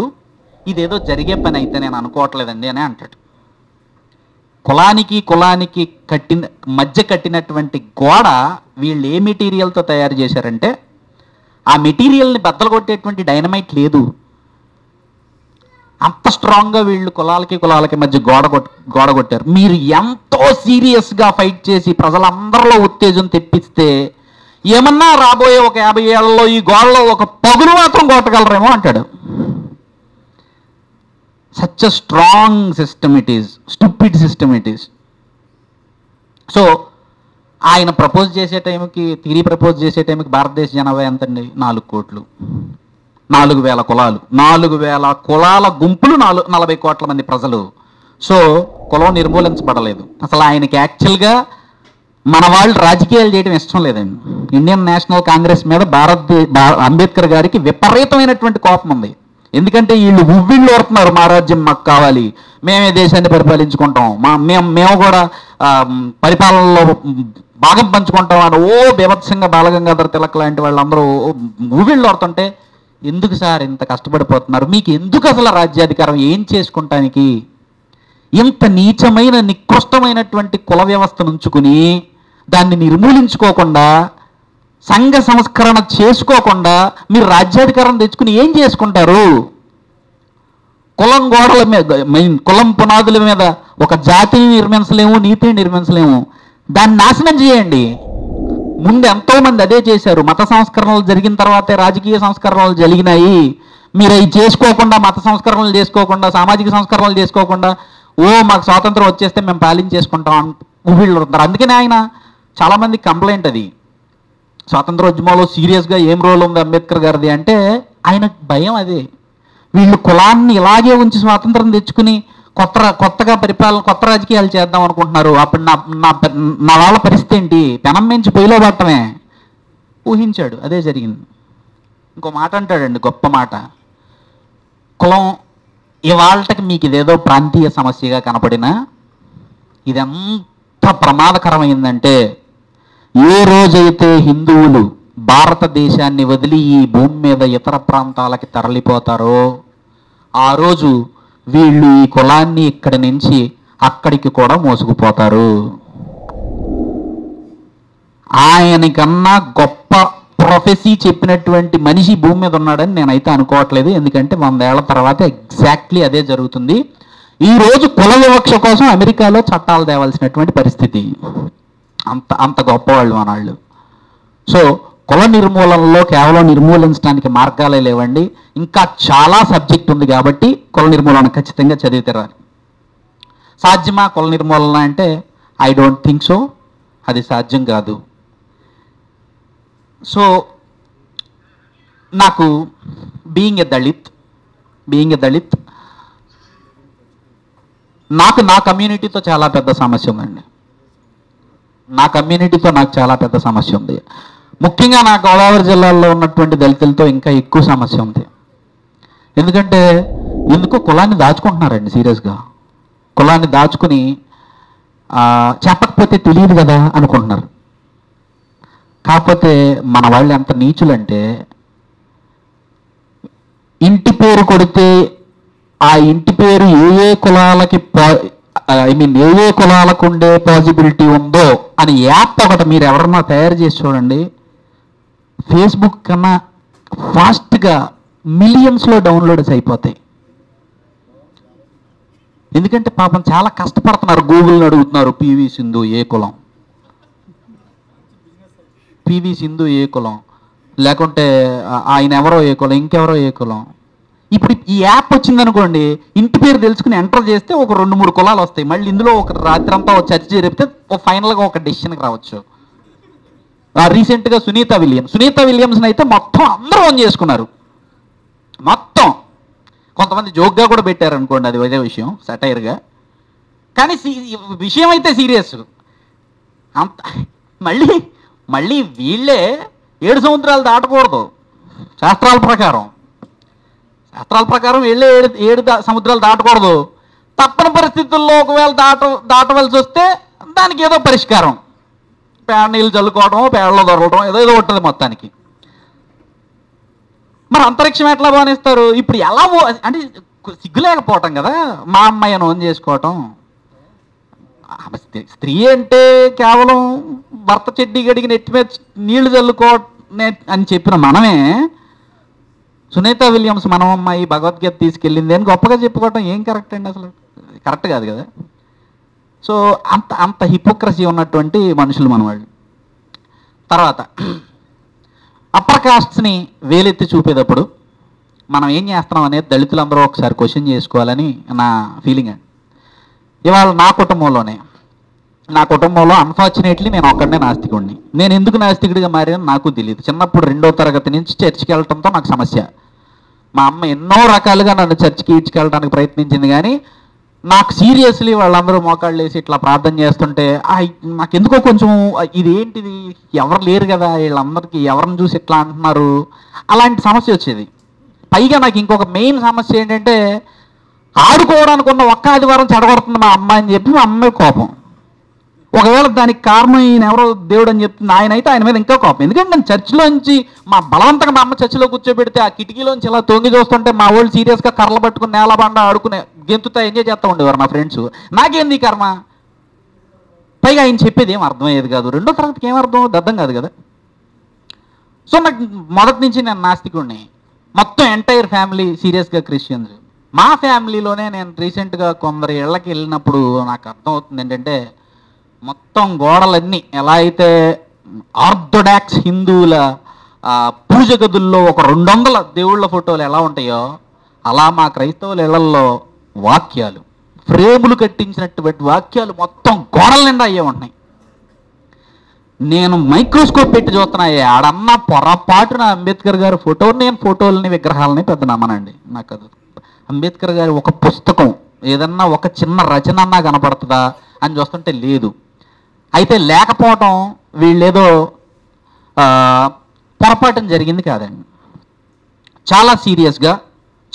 ఇదేదో జరిగే పని అయితే నేను అనుకోవట్లేదండి అని అంటాడు. కులానికి మధ్య కట్టినటువంటి గోడ వీళ్ళు ఏ మెటీరియల్తో తయారు చేశారంటే, ఆ మెటీరియల్ని బద్దలు కొట్టేటువంటి డైనమైట్ లేదు. అంత స్ట్రాంగ్గా వీళ్ళు కులాలకి మధ్య గోడ కొట్టారు. మీరు ఎంతో సీరియస్గా ఫైట్ చేసి ప్రజలందరిలో ఉత్తేజం తెప్పిస్తే ఏమన్నా రాబోయే ఒక 50 ఏళ్లలో ఈ గోడలో ఒక పగులు మాత్రం కొట్టగలరేమో అంటాడు. Such a strong system it is, stupid system it is. So ఆయన ప్రపోజ్ చేసే టైంకి, థియరీ ప్రపోజ్ చేసే టైంకి భారతదేశ జనాభా ఎంతండి? 4 కోట్లు. 4,000 కులాలు, 4,000 కులాల గుంపులు, 40 కోట్ల మంది ప్రజలు. సో కులం నిర్మూలించబడలేదు. అసలు ఆయనకి యాక్చువల్గా మన వాళ్ళు రాజకీయాలు చేయడం ఇష్టం లేదండి. ఇండియన్ నేషనల్ కాంగ్రెస్ మీద అంబేద్కర్ గారికి విపరీతమైనటువంటి కోపం ఉంది. ఎందుకంటే వీళ్ళు ఉవ్విళ్ళు ఓడుతున్నారు, మా రాజ్యం మాకు కావాలి, మేమే దేశాన్ని పరిపాలించుకుంటాం, మేము కూడా పరిపాలనలో భాగం పంచుకుంటాం అని బీభత్సంగా బాలగంగాధర తిలక్ లాంటి వాళ్ళందరూ ఉవ్విళ్ళు ఓడుతుంటే, ఎందుకు సార్ ఇంత కష్టపడిపోతున్నారు, మీకు ఎందుకు అసలు రాజ్యాధికారం, ఏం చేసుకుంటానికి? ఇంత నీచమైన నికృష్టమైనటువంటి కుల వ్యవస్థను ఉంచుకుని దాన్ని నిర్మూలించుకోకుండా, సంఘ సంస్కరణ చేసుకోకుండా మీరు రాజ్యాధికారం తెచ్చుకుని ఏం చేసుకుంటారు? కులం గోడల మీద, కులం పునాదుల మీద ఒక జాతిని నిర్మించలేము, నీతిని నిర్మించలేము. దాన్ని నాశనం చేయండి. ముందు ఎంతోమంది అదే చేశారు. మత సంస్కరణలు జరిగిన తర్వాతే రాజకీయ సంస్కరణలు జరిగినాయి. మీరు అవి చేసుకోకుండా, మత సంస్కరణలు చేసుకోకుండా, సామాజిక సంస్కరణలు చేసుకోకుండా మాకు స్వాతంత్రం వచ్చేస్తే మేము పాలించేసుకుంటాం వీళ్ళు ఉంటారు. అందుకనే ఆయన చాలామంది కంప్లైంట్ అది, స్వాతంత్రోద్యమంలో సీరియస్గా ఏం రోల్ ఉంది అంబేద్కర్ గారిది అంటే ఆయనకు భయం అదే. వీళ్ళు కులాన్ని ఇలాగే ఉంచి స్వాతంత్రం తెచ్చుకుని కొత్తగా పరిపాలన, కొత్త రాజకీయాలు చేద్దాం అనుకుంటున్నారు. అప్పుడు నా వాళ్ళ పరిస్థితి ఏంటి? పెనం మించి పొయ్యిలో పట్టమే. ఊహించాడు, అదే జరిగింది. ఇంకో మాట అంటాడండి, గొప్ప మాట. కులం ఇవాళకి మీకు ఇదేదో ప్రాంతీయ సమస్యగా కనపడినా ఇదెంత ప్రమాదకరమైందంటే, ఏ రోజైతే హిందువులు భారతదేశాన్ని వదిలి ఈ భూమి మీద ఇతర ప్రాంతాలకి తరలిపోతారో ఆ రోజు వీళ్ళు ఈ కులాన్ని ఇక్కడి నుంచి అక్కడికి కూడా మోసుకుపోతారు. ఆయనకన్నా గొప్ప ప్రొఫెసీ చెప్పినటువంటి మనిషి భూమి మీద ఉన్నాడని నేనైతే అనుకోవట్లేదు. ఎందుకంటే 100 ఏళ్ల తర్వాత ఎగ్జాక్ట్లీ అదే జరుగుతుంది. ఈరోజు కుల వివక్ష కోసం అమెరికాలో చట్టాలు తేవాల్సినటువంటి పరిస్థితి. అంత గొప్పవాళ్ళు మనవాళ్ళు. సో కుల నిర్మూలనలో కేవలం నిర్మూలించడానికి మార్గాలే లేవండి, ఇంకా చాలా సబ్జెక్ట్ ఉంది. కాబట్టి కుల నిర్మూలన ఖచ్చితంగా చదివితేరాలి. సాధ్యమా కుల నిర్మూలన అంటే ఐ డోంట్ థింక్ సో, అది సాధ్యం కాదు. సో నాకు బీయింగ్ ఎ దళిత్ నాకు నా కమ్యూనిటీతో చాలా పెద్ద సమస్య ఉందండి. నాకు చాలా పెద్ద సమస్య ఉంది. ముఖ్యంగా నా గోదావరి జిల్లాలో ఉన్నటువంటి దళితులతో ఇంకా ఎక్కువ సమస్య ఉంది. ఎందుకంటే ఎందుకో కులాన్ని దాచుకుంటున్నారండి. సీరియస్గా కులాన్ని దాచుకుని చెప్పకపోతే తెలియదు కదా అనుకుంటున్నారు. కాకపోతే మన వాళ్ళు ఎంత నీచులంటే, ఇంటి పేరు కొడితే ఆ ఇంటి పేరు ఏ కులాలకి ఏ కులాలకు ఉండే పాసిబిలిటీ ఉందో అని యాప్ ఒకటి మీరు ఎవరన్నా తయారు చేసి చూడండి. ఫేస్బుక్ కన్నా ఫాస్ట్గా మిలియన్స్లో డౌన్లోడ్స్ అయిపోతాయి. ఎందుకంటే పాపం చాలా కష్టపడుతున్నారు. గూగుల్ని అడుగుతున్నారు, పివి సింధు ఏ కులం, లేకుంటే ఆయన ఎవరో ఏ కులం, ఇంకెవరో ఏ కులం. ఇప్పుడు ఈ యాప్ వచ్చిందనుకోండి, ఇంటి పేరు తెలుసుకుని ఎంటర్ చేస్తే ఒక 2-3 కులాలు వస్తాయి. మళ్ళీ ఇందులో ఒక రాత్రంతా ఒక చర్చ జరిపితే ఫైనల్గా ఒక డెసిషన్కి రావచ్చు. రీసెంట్గా సునీత విలియమ్స్ని అయితే మొత్తం అందరూ ఆన్ చేసుకున్నారు. మొత్తం కొంతమంది జోక్గా కూడా పెట్టారు అనుకోండి, అది అదే విషయం, సటైర్గా. కానీ విషయం అయితే సీరియస్. అంత మళ్ళీ వీళ్ళే 7 సముద్రాలు దాటకూడదు శాస్త్రాల ప్రకారం వీళ్ళే 7 సముద్రాలు దాటకూడదు. తప్పని పరిస్థితుల్లో ఒకవేళ దాటవలసి వస్తే దానికి ఏదో పరిష్కారం, పేడ నీళ్ళు చల్లుకోవడం, పేడలో దొరకడం, ఏదో ఉంటుంది మొత్తానికి. మరి అంతరిక్షం ఎట్లా బానిస్తారు? ఇప్పుడు ఎలా అంటే సిగ్గులేకపోవటం కదా మా అమ్మాయిని ఓన్ చేసుకోవటం. స్త్రీ అంటే కేవలం భర్త చెడ్డీ గడిగి నెట్టి మీద నీళ్లు చల్లుకో అని చెప్పిన మనమే సునీత విలియమ్స్ మనం అమ్మాయి భగవద్గీత తీసుకెళ్ళింది అని గొప్పగా చెప్పుకోవటం ఏం కరెక్ట్ అండి? అసలు కరెక్ట్ కాదు కదా. సో అంత హిపోక్రసీ ఉన్నటువంటి మనుషులు మన వాళ్ళు. తర్వాత అప్పర్ కాస్ట్స్ని వేలెత్తి చూపేటప్పుడు మనం ఏం చేస్తున్నాం అనేది దళితులందరూ ఒకసారి క్వశ్చన్ చేసుకోవాలని నా ఫీలింగ్ అండి. ఇవాళ నా కుటుంబంలో అన్ఫార్చునేట్లీ నేను ఒక్కడనే నాస్తికుడిని. నేను ఎందుకు నాస్తికుడిగా మారానో నాకు తెలియదు. చిన్నప్పుడు 2వ తరగతి నుంచి చర్చికి వెళ్ళటంతో నాకు సమస్య. మా అమ్మ ఎన్నో రకాలుగా నన్ను చర్చికి ఈడ్చుకెళ్ళడానికి ప్రయత్నించింది, కానీ నాకు సీరియస్లీ వాళ్ళందరూ మోకాళ్ళు వేసి ఇట్లా ప్రార్థన చేస్తుంటే నాకు ఎందుకో కొంచెం ఇదేంటిది, ఎవరు లేరు కదా వీళ్ళందరికీ, ఎవరిని చూసి ఇట్లా అంటున్నారు, అలాంటి సమస్య వచ్చేది. పైగా నాకు ఇంకొక మెయిన్ సమస్య ఏంటంటే ఆడుకోవడానికి ఉన్న ఒక్క ఆదివారం చెడగొడుతుంది మా అమ్మ అని చెప్పి మా అమ్మాయి కోపం. ఒకవేళ దానికి కారణం ఈయన ఎవరో దేవుడు అని చెప్తుంది, ఆయన అయితే ఆయన మీద ఇంకా కోపం. ఎందుకంటే నేను చర్చిలోంచి బలవంతంగా మా అమ్మ చర్చిలో కూర్చోబెడితే ఆ కిటికీలోంచి ఇలా తొంగి చూస్తుంటే మా వాళ్ళు సీరియస్గా కర్రలు పట్టుకుని నేలబండ ఆడుకునే గెంతుతా ఎంజాయ్ చేస్తూ ఉండేవారు నా ఫ్రెండ్స్. నాకేంది కర్మ? పైగా ఆయన చెప్పేది ఏం అర్థమయ్యేది కాదు. 2వ తరగతికి ఏం అర్థం కాదు కదా. సో నాకు మొదటి నుంచి నేను నాస్తికుడిని. మొత్తం ఎంటైర్ ఫ్యామిలీ సీరియస్గా క్రిస్టియన్స్. మా ఫ్యామిలీలోనే నేను రీసెంట్గా కొందరు ఇళ్ళకి వెళ్ళినప్పుడు నాకు అర్థమవుతుంది ఏంటంటే, మొత్తం గోడలన్నీ ఎలా అయితే ఆర్థోడాక్స్ హిందువుల పూజ గదుల్లో ఒక 200 దేవుళ్ళ ఫోటోలు ఎలా ఉంటాయో అలా మా క్రైస్తవుల ఇళ్లల్లో వాక్యాలు, ఫ్రేములు కట్టించినటువంటి వాక్యాలు మొత్తం గోడల నిండా అయ్యే ఉంటున్నాయి. నేను మైక్రోస్కోప్ పెట్టి చూస్తున్నాయి ఆడన్న పొరపాటున అంబేద్కర్ గారి ఫోటోలని విగ్రహాలని పెద్ద నమ్మనండి. నాకు అది అంబేద్కర్ గారి ఒక పుస్తకం ఏదన్నా ఒక చిన్న రచన అన్నా కనపడుతుందా అని చూస్తుంటే లేదు. అయితే లేకపోవటం వీళ్ళేదో పొరపాటు జరిగింది కాదండి.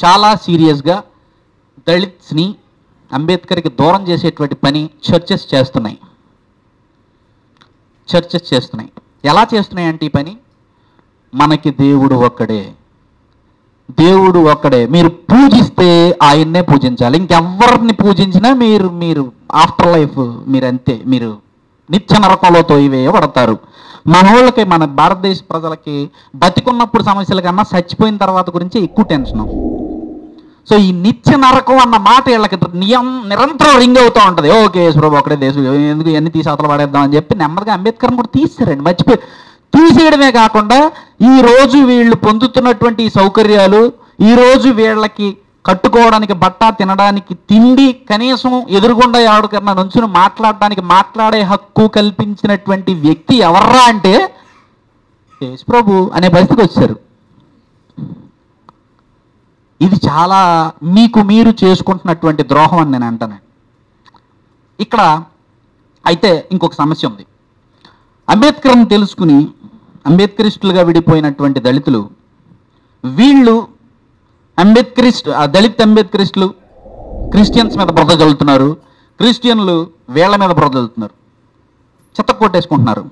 చాలా సీరియస్గా దళిత్స్ని అంబేద్కర్కి దూరం చేసేటువంటి పని చర్చెస్ చేస్తున్నాయి. ఎలా చేస్తున్నాయి అంటే, ఈ పని మనకి దేవుడు ఒక్కడే, మీరు పూజిస్తే ఆయన్నే పూజించాలి, ఇంకెవరిని పూజించినా మీరు ఆఫ్టర్ లైఫ్ మీరు అంతే, మీరు నిత్య నరకంలో తోయివేయబడతారు. మన వాళ్ళకి, మన భారతదేశ ప్రజలకి బతికున్నప్పుడు సమస్యల కన్నా చచ్చిపోయిన తర్వాత గురించి ఎక్కువ టెన్షన్. సో ఈ నిత్య నరకం అన్న మాట వీళ్ళకి నిరంతరం రింగ్ అవుతూ ఉంటుంది. ఓకే యేసుప్రభు ఒకడే దేశం, ఎందుకు ఇవన్నీ తీసి అవతల పడేద్దాం అని చెప్పి నెమ్మదిగా అంబేద్కర్ని కూడా తీసేరండి. మర్చిపోయి తీసేయడమే కాకుండా ఈరోజు వీళ్ళు పొందుతున్నటువంటి సౌకర్యాలు, ఈరోజు వీళ్ళకి కట్టుకోవడానికి బట్ట, తినడానికి తిండి, కనీసం ఎదురుగుండా ఎవరికన్నా నుంచుని మాట్లాడే హక్కు కల్పించినటువంటి వ్యక్తి ఎవర్రా అంటే యేసుప్రభు అనే పరిస్థితికి వచ్చారు. ఇది చాలా మీకు మీరు చేసుకుంటున్నటువంటి ద్రోహం అని నేను అంటాను. ఇక్కడ అయితే ఇంకొక సమస్య ఉంది. అంబేద్కర్ని తెలుసుకుని అంబేద్కరిస్టులుగా విడిపోయినటువంటి దళితులు, వీళ్ళు దళిత్ అంబేద్కరిస్టులు క్రిస్టియన్స్ మీద బురద చల్లుతున్నారు, క్రిస్టియన్లు వీళ్ళ మీద బురద చల్లుతున్నారు, చెత్త కొట్టేసుకుంటున్నారు.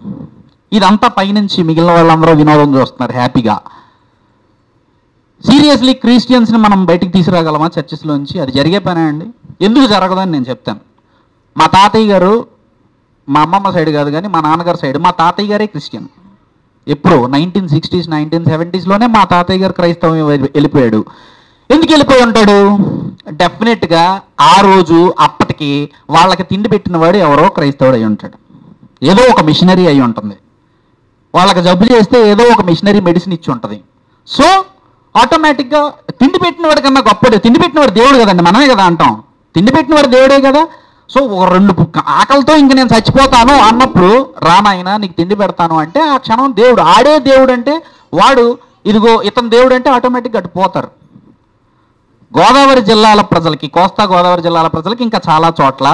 ఇదంతా పైనుంచి మిగిలిన వాళ్ళందరూ వినోదం చూస్తున్నారు హ్యాపీగా. సీరియస్లీ క్రిస్టియన్స్ని మనం బయటికి తీసుకురాగలమా చర్చెస్లోంచి? అది జరిగే పనే అండి. ఎందుకు జరగదని నేను చెప్తాను. మా తాతయ్య గారు, మా అమ్మమ్మ సైడ్ కాదు కానీ మా నాన్నగారి సైడ్, మా తాతయ్య గారే క్రిస్టియన్. ఎప్పుడో 1960s 1970sలోనే మా తాతయ్య గారు క్రైస్తవం వెళ్ళిపోయాడు. ఎందుకు వెళ్ళిపోయి ఉంటాడు? డెఫినెట్గా ఆ రోజు అప్పటికి వాళ్ళకి తిండి పెట్టిన వాడు ఎవరో క్రైస్తవుడు అయి ఉంటాడు, ఏదో ఒక మిషనరీ అయి ఉంటుంది. వాళ్ళకి జబ్బు చేస్తే ఏదో ఒక మిషనరీ మెడిసిన్ ఇచ్చి ఉంటుంది. సో ఆటోమేటిక్గా తిండి పెట్టిన వాడి కన్నా గొప్పడు, తిండి పెట్టినవాడు దేవుడు కదండి, మనమే కదా అంటాం, తిండి పెట్టినవాడు దేవుడే కదా. సో ఒక 2 ఆకలితో ఇంక నేను చచ్చిపోతాను అన్నప్పుడు, రానాయన నీకు తిండి పెడతాను అంటే ఆ క్షణం దేవుడు, ఆడే దేవుడు అంటే వాడు ఇదిగో ఇతను దేవుడు అంటే ఆటోమేటిక్గా అటు పోతారు. గోదావరి జిల్లాల ప్రజలకి, కోస్తా గోదావరి జిల్లాల ప్రజలకి ఇంకా చాలా చోట్ల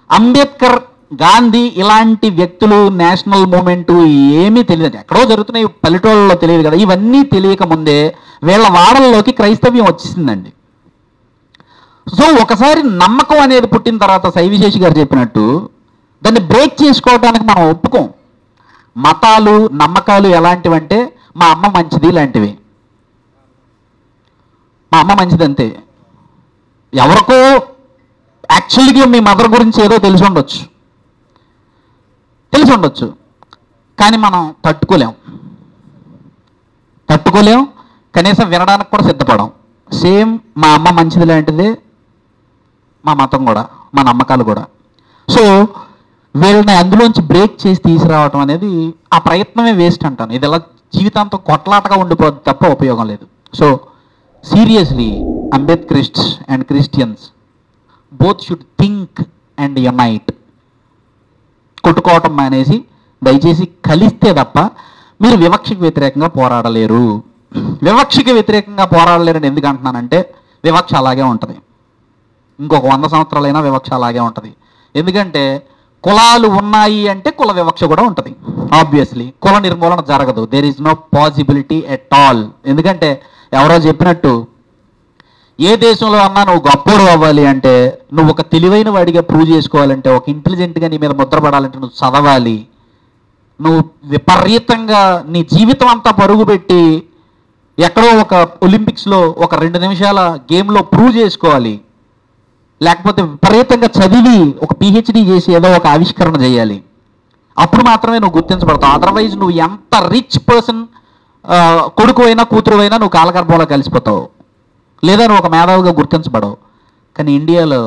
అంబేద్కర్, గాంధీ ఇలాంటి వ్యక్తులు, నేషనల్ మూమెంటు ఏమీ తెలియదు. ఎక్కడో జరుగుతున్నాయి, పల్లెటూళ్ళలో తెలియదు కదా. ఇవన్నీ తెలియక ముందే వీళ్ళ వాడల్లోకి క్రైస్తవ్యం వచ్చేసిందండి. సో ఒకసారి నమ్మకం అనేది పుట్టిన తర్వాత సైవిశేషి గారు చెప్పినట్టు దాన్ని బ్రేక్ చేసుకోవడానికి మనం ఒప్పుకోం. మతాలు, నమ్మకాలు ఎలాంటివంటే మా అమ్మ మంచిది లాంటివి. మా అమ్మ మంచిది అంతే. ఎవరికో యాక్చువల్గా మీ మదర్ గురించి ఏదో తెలిసి ఉండొచ్చు, కానీ మనం తట్టుకోలేం, కనీసం వినడానికి కూడా సిద్ధపడం. సేమ్ మా అమ్మ మంచిది లాంటిదే మా మతం కూడా, మా నమ్మకాలు కూడా. సో వీళ్ళని అందులోంచి బ్రేక్ చేసి తీసుకురావటం అనేది ఆ ప్రయత్నమే వేస్ట్ అంటాను. ఇది ఎలా జీవితాంతం కొట్లాటగా ఉండిపోద్ది తప్ప ఉపయోగం లేదు. So seriously Ambedkarists and Christians both should think and unite. కొట్టుకోవటం మానేసి దయచేసి కలిస్తే తప్ప మీరు వివక్షకు వ్యతిరేకంగా పోరాడలేరు. వివక్షకి వ్యతిరేకంగా పోరాడలేరని ఎందుకు అంటున్నానంటే వివక్ష అలాగే ఉంటుంది, ఇంకొక 100 సంవత్సరాలైనా వివక్ష అలాగే ఉంటుంది. ఎందుకంటే కులాలు ఉన్నాయి అంటే కుల వివక్ష కూడా ఉంటుంది. ఆబ్వియస్లీ కుల నిర్మూలన జరగదు. There is no possibility at all. ఎందుకంటే ఎవరో చెప్పినట్టు ఏ దేశంలో అన్నా నువ్వు గొప్పోడు అవ్వాలి అంటే, నువ్వు ఒక తెలివైన వాడిగా ప్రూవ్ చేసుకోవాలంటే, ఒక ఇంటెలిజెంట్గా నీ మీద ముద్రపడాలంటే నువ్వు చదవాలి. నువ్వు విపరీతంగా నీ జీవితం అంతా పరుగు పెట్టి ఎక్కడో ఒక ఒలింపిక్స్లో ఒక 2 నిమిషాల గేమ్లో ప్రూవ్ చేసుకోవాలి. లేకపోతే విపరీతంగా చదివి ఒక పిహెచ్డి చేసి ఏదో ఒక ఆవిష్కరణ చేయాలి. అప్పుడు మాత్రమే నువ్వు గుర్తించబడతావు. అదర్వైజ్ నువ్వు ఎంత రిచ్ పర్సన్ కొడుకు అయినా కూతురు అయినా నువ్వు కాలగర్భంలో కలిసిపోతావు, లేదా నువ్వు ఒక మేధావిగా గుర్తించబడవు. కానీ ఇండియాలో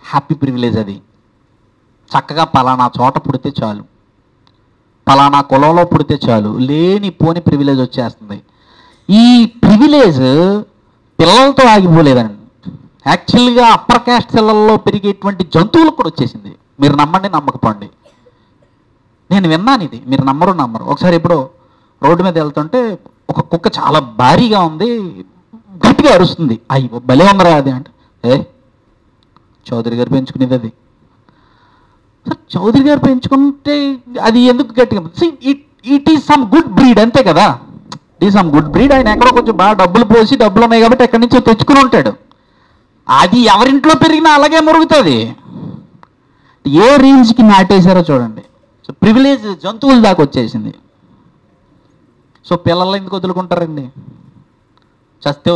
హ్యాపీ ప్రివిలేజ్ అది. చక్కగా పలానా చోట పుడితే చాలు, పలానా కులంలో పుడితే చాలు, లేని పోని ప్రివిలేజ్ వచ్చేస్తుంది. ఈ ప్రివిలేజ్ పిల్లలతో ఆగిపోలేదండి. యాక్చువల్గా అప్పర్ క్యాస్ట్ పిల్లల్లో పెరిగేటువంటి జంతువులకు కూడా వచ్చేసింది. మీరు నమ్మండి నమ్మకపోండి, నేను విన్నాను ఇది, మీరు నమ్మరు. ఒకసారి ఎప్పుడో రోడ్డు మీద వెళ్తుంటే ఒక కుక్క చాలా భారీగా ఉంది, గట్టిగా అరుస్తుంది. అయ్యో భలే ఉందరా అది అంటే, చౌదరి గారు పెంచుకునేది అది. సార్ చౌదరి గారు పెంచుకుంటే అది ఎందుకు గట్టిగా? It is some good breed అంతే కదా. It is some good breed. ఆయన ఎక్కడో కొంచెం బాగా డబ్బులు పోసి డబ్బులు ఉన్నాయి కాబట్టి ఎక్కడి నుంచో తెచ్చుకుని ఉంటాడు. అది ఎవరింట్లో పెరిగినా అలాగే మురుగుతుంది. ఏ రేంజ్కి నాటేశారో చూడండి. సో ప్రివిలేజ్ జంతువుల దాకా వచ్చేసింది. సో పిల్లలు ఎందుకు వదులుకుంటారండి? చస్తే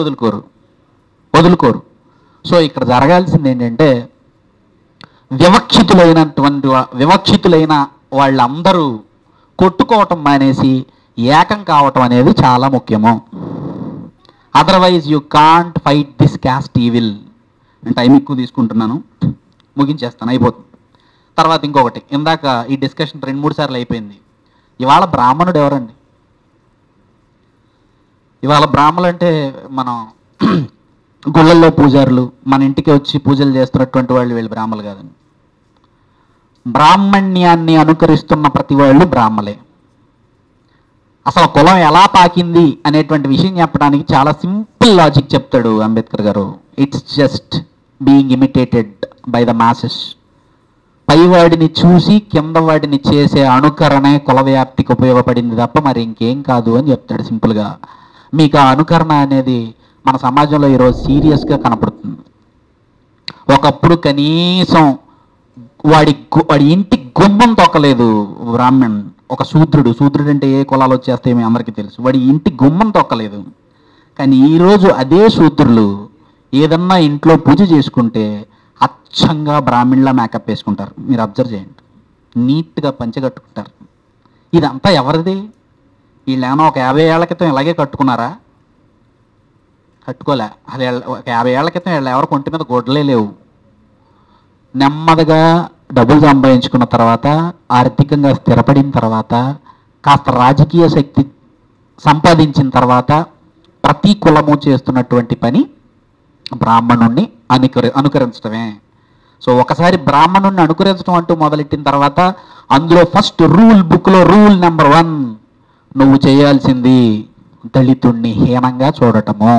వదులుకోరు. సో ఇక్కడ జరగాల్సింది ఏంటంటే వివక్షితులైన వాళ్ళందరూ కొట్టుకోవటం మానేసి ఏకం కావటం అనేది చాలా ముఖ్యము. Otherwise you can't fight this caste evil. నేను టైం ఎక్కువ తీసుకుంటున్నాను, ముగించేస్తాను, అయిపోతుంది. తర్వాత ఇంకొకటి, ఇందాక ఈ డిస్కషన్ 2-3 సార్లు అయిపోయింది. ఇవాళ బ్రాహ్మణుడు ఎవరండి? ఇవాళ బ్రాహ్మణులు అంటే మనం గుళ్ళల్లో పూజారులు, మన ఇంటికి వచ్చి పూజలు చేస్తున్నటువంటి వాళ్ళు వీళ్ళు బ్రాహ్మణులు కాదండి. బ్రాహ్మణ్యాన్ని అనుకరిస్తున్న ప్రతి వాళ్ళు బ్రాహ్మలే. అసలు కులం ఎలా పాకింది అనేటువంటి విషయం చెప్పడానికి చాలా సింపుల్ లాజిక్ చెప్తాడు Ambedkar garu. It's just being imitated by the masses. పైవాడిని చూసి కింద వాడిని చేసే అనుకరణే కుల వ్యాప్తికి ఉపయోగపడింది తప్ప మరి ఇంకేం కాదు అని చెప్తాడు సింపుల్గా. మీకు ఆ అనుకరణ అనేది మన సమాజంలో ఈరోజు సీరియస్గా కనపడుతుంది. ఒకప్పుడు కనీసం వాడి ఇంటి గుమ్మం తొక్కలేదు బ్రాహ్మణ్. ఒక శూద్రుడు అంటే ఏ కులాలు వచ్చేస్తాయో మీ అందరికీ తెలుసు. వాడి ఇంటి గుమ్మం తొక్కలేదు. కానీ ఈరోజు అదే శూద్రులు ఏదన్నా ఇంట్లో పూజ చేసుకుంటే అచ్చంగా బ్రాహ్మణులా మేకప్ వేసుకుంటారు. మీరు అబ్జర్వ్ చేయండి, నీట్గా పంచగట్టుకుంటారు. ఇదంతా ఎవరిది? వీళ్ళు ఏమన్నా ఒక 50 ఏళ్ల క్రితం ఇలాగే కట్టుకున్నారా? కట్టుకోలే. అసలు ఒక 50 ఏళ్ల క్రితం వీళ్ళు ఎవరు కొంటి మీద గొడ్డలే లేవు. నెమ్మదిగా డబ్బులు సంపాదించుకున్న తర్వాత, ఆర్థికంగా స్థిరపడిన తర్వాత, కాస్త రాజకీయ శక్తి సంపాదించిన తర్వాత ప్రతి కులము చేస్తున్నటువంటి పని బ్రాహ్మణుణ్ణి అనుకరించడమే. సో ఒకసారి బ్రాహ్మణుణ్ణి అనుకరించడం అంటూ మొదలెట్టిన తర్వాత అందులో ఫస్ట్ రూల్, బుక్లో రూల్ నెంబర్ 1, నువ్వు చేయాల్సింది దళితుణ్ణి హీనంగా చూడటము.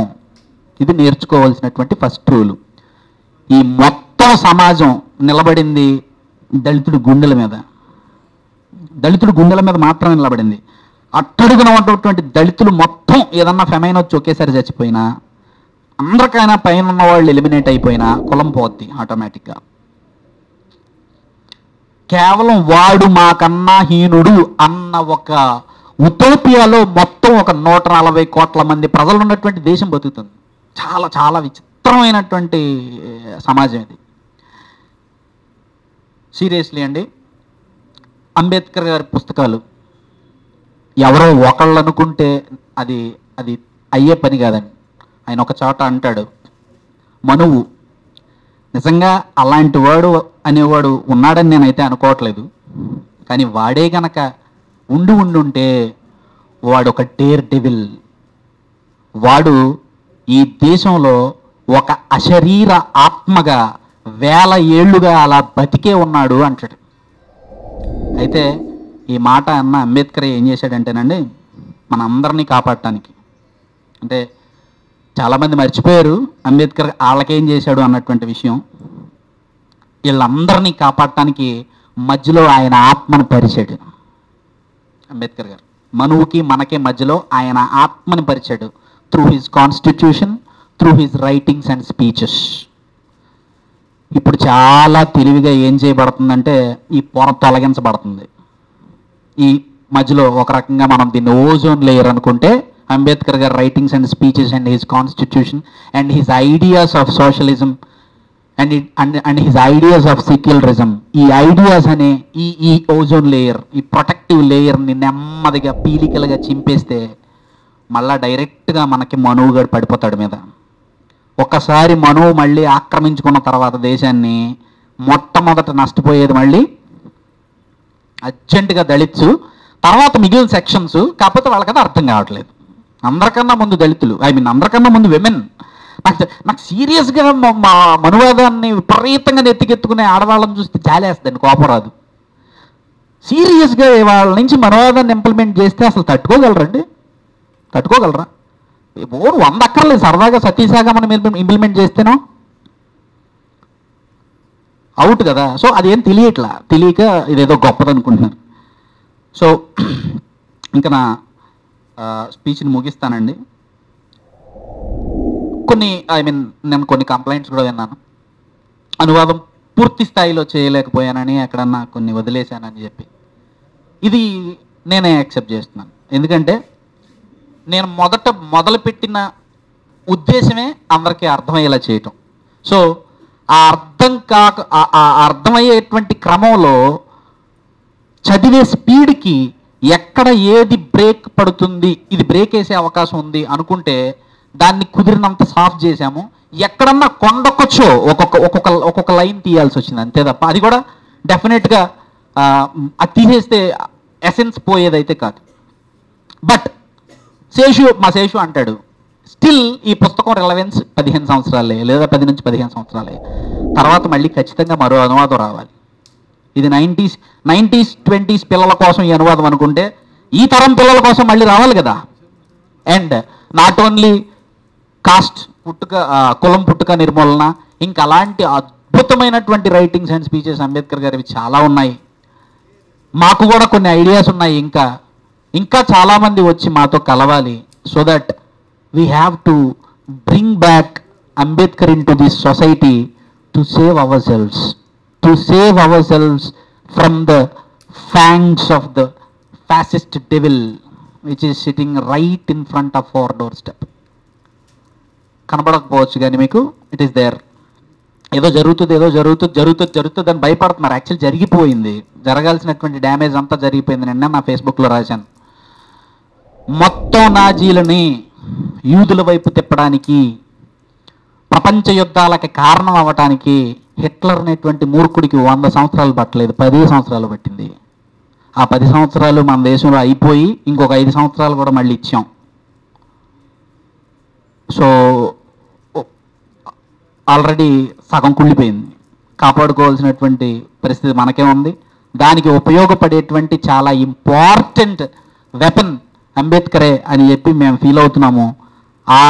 ఇది నేర్చుకోవాల్సినటువంటి ఫస్ట్ రూల్. ఈ మొత్తం సమాజం నిలబడింది దళితుడి గుండెల మీద మాత్రమే నిలబడింది. అట్టడుగున ఉన్నటువంటి దళితులు మొత్తం ఏదన్నా ఫెమైన్ వచ్చి ఒకేసారి చచ్చిపోయినా, అందరికైనా పైన ఉన్న వాళ్ళు ఎలిమినేట్ అయిపోయినా కులం పోద్ది ఆటోమేటిక్గా. కేవలం వాడు మాకన్నా హీనుడు అన్న ఒక ఉటోపియాలో మొత్తం ఒక 140 కోట్ల మంది ప్రజలు ఉన్నటువంటి దేశం బతుకుతుంది. చాలా చాలా విచిత్రమైనటువంటి సమాజం ఇది. సీరియస్లీ అండి, అంబేద్కర్ గారి పుస్తకాలు ఎవరో ఒకళ్ళు అనుకుంటే అది అయ్యే పని కాదండి. ఆయన ఒక చోట అంటాడు, మనువు నిజంగా అలాంటి వాడు అనేవాడు ఉన్నాడని నేనైతే అనుకోవట్లేదు. కానీ వాడే గనక ఉండుంటే వాడు ఒక డేర్ డెవిల్. వాడు ఈ దేశంలో ఒక అశరీర ఆత్మగా 1000 ఏళ్లుగా అలా బతికే ఉన్నాడు అంటాడు. అయితే ఈ మాట అన్న అంబేద్కర్ ఏం చేశాడంటేనండి, మన అందరినీ కాపాడటానికి, అంటే చాలామంది మర్చిపోయారు అంబేద్కర్ వాళ్ళకేం చేశాడు అన్నటువంటి విషయం. వీళ్ళందరినీ కాపాడటానికి మధ్యలో ఆయన ఆత్మను పరిచాడు అంబేద్కర్ గారు. మనువుకి మనకే మధ్యలో ఆయన ఆత్మని పరిచాడు through his constitution, through his writings and speeches. ఇప్పుడు చాలా తెలివిగా ఏం చేయబడుతుందంటే ఈ పొర తొలగించబడుతుంది. ఈ మధ్యలో ఒక రకంగా మనం దీన్ని ఓజోన్ లేయర్ అనుకుంటే, అంబేద్కర్ గారి writings and speeches and his constitution and his ideas of socialism and his ideas of secularism, ఈ ఐడియాస్ అనే ఈ ఓజోన్ లేయర్, ఈ ప్రొటెక్టివ్ లేయర్ని నెమ్మదిగా పీలికలుగా చింపేస్తే మళ్ళా డైరెక్ట్గా మనకి మనువుగడు పడిపోతాడు మీద. ఒక్కసారి మనువు మళ్ళీ ఆక్రమించుకున్న తర్వాత దేశాన్ని మొట్టమొదట నష్టపోయేది మళ్ళీ అర్జెంటుగా దళిత్స్, తర్వాత మిగిలిన సెక్షన్స్. కాకపోతే వాళ్ళకన్నా అర్థం కావట్లేదు. అందరికన్నా ముందు దళితులు, అందరికన్నా ముందు విమెన్. నాకు సీరియస్గా మా మనువాదాన్ని విపరీతంగా నెత్తికెత్తుకునే ఆడవాళ్ళని చూస్తే జాలేస్తుందండి, కోపం రాదు. సీరియస్గా వాళ్ళ నుంచి మనువాదాన్ని ఇంప్లిమెంట్ చేస్తే అసలు తట్టుకోగలరండి? తట్టుకోగలరా? 100 అక్కర్లేదు, సరదాగా సతీసాగా మనం ఇంప్లిమెంట్ చేస్తేనో అవుట్ కదా. సో అదేం తెలియక ఇదేదో గొప్పది అనుకుంటున్నారు. సో ఇంకా నా స్పీచ్ని ముగిస్తానండి. నేను కొన్ని కంప్లైంట్స్ కూడా విన్నాను. అనువాదం పూర్తి స్థాయిలో చేయలేకపోయానని, ఎక్కడన్నా కొన్ని వదిలేశానని చెప్పి. ఇది నేనే యాక్సెప్ట్ చేస్తున్నాను. ఎందుకంటే నేను మొదలుపెట్టిన ఉద్దేశమే అందరికీ అర్థమయ్యేలా చేయటం. సో ఆ అర్థమయ్యేటువంటి క్రమంలో చదివే స్పీడ్కి ఎక్కడ ఏది బ్రేక్ పడుతుంది, ఇది బ్రేక్ వేసే అవకాశం ఉంది అనుకుంటే దాన్ని కుదిరినంత సాఫ్ట్ చేశాము. ఎక్కడన్నా కొండకొచ్చో ఒక్కొక్క లైన్ తీయాల్సి వచ్చింది అంతే తప్ప, అది కూడా డెఫినెట్గా అది తీసేస్తే ఎసెన్స్ పోయేదైతే కాదు. బట్ మా శేషు అంటాడు, స్టిల్ ఈ పుస్తకం రిలవెన్స్ 15 సంవత్సరాలే, లేదా 10 నుంచి 15 సంవత్సరాలే తర్వాత మళ్ళీ ఖచ్చితంగా మరో అనువాదం రావాలి. ఇది 90s 20s పిల్లల కోసం ఈ అనువాదం అనుకుంటే, ఈ తరం పిల్లల కోసం మళ్ళీ రావాలి కదా. అండ్ నాట్ ఓన్లీ కాస్ట్ కులం పుట్టుక నిర్మూలన, ఇంకా అలాంటి అద్భుతమైనటువంటి రైటింగ్స్ అండ్ స్పీచెస్ అంబేద్కర్ గారివి చాలా ఉన్నాయి. మాకు కూడా కొన్ని ఐడియాస్ ఉన్నాయి. ఇంకా చాలామంది వచ్చి మాతో కలవాలి. So that we have to bring back Ambedkar into this society to save ourselves from the fangs of the fascist devil which is sitting right in front of our doorstep. కనబడకపోవచ్చు కానీ మీకు it is there. ఏదో జరుగుతుంది అని భయపడుతున్నారు. Actual జరిగిపోయింది. జరగాల్సినటువంటి damage అంతా జరిగిపోయింది. నిన్న నా ఫేస్బుక్లో రాశాను. మొత్తం నాజీలని యూదుల వైపు తిప్పడానికి, ప్రపంచ యుద్ధాలకి కారణం అవ్వటానికి హిట్లర్ అనేటువంటి మూర్ఖుడికి 100 సంవత్సరాలు పట్టలేదు, 10 సంవత్సరాలు పట్టింది. ఆ 10 సంవత్సరాలు మన దేశంలో అయిపోయి ఇంకొక 5 సంవత్సరాలు కూడా మళ్ళీ ఇచ్చాం. సో ఆల్రెడీ సగం కుళ్ళిపోయింది. కాపాడుకోవాల్సినటువంటి పరిస్థితి మనకే ఉంది. దానికి ఉపయోగపడేటువంటి చాలా ఇంపార్టెంట్ వెపన్ అంబేద్కరే అని చెప్పి మేము ఫీల్ అవుతున్నాము. ఆ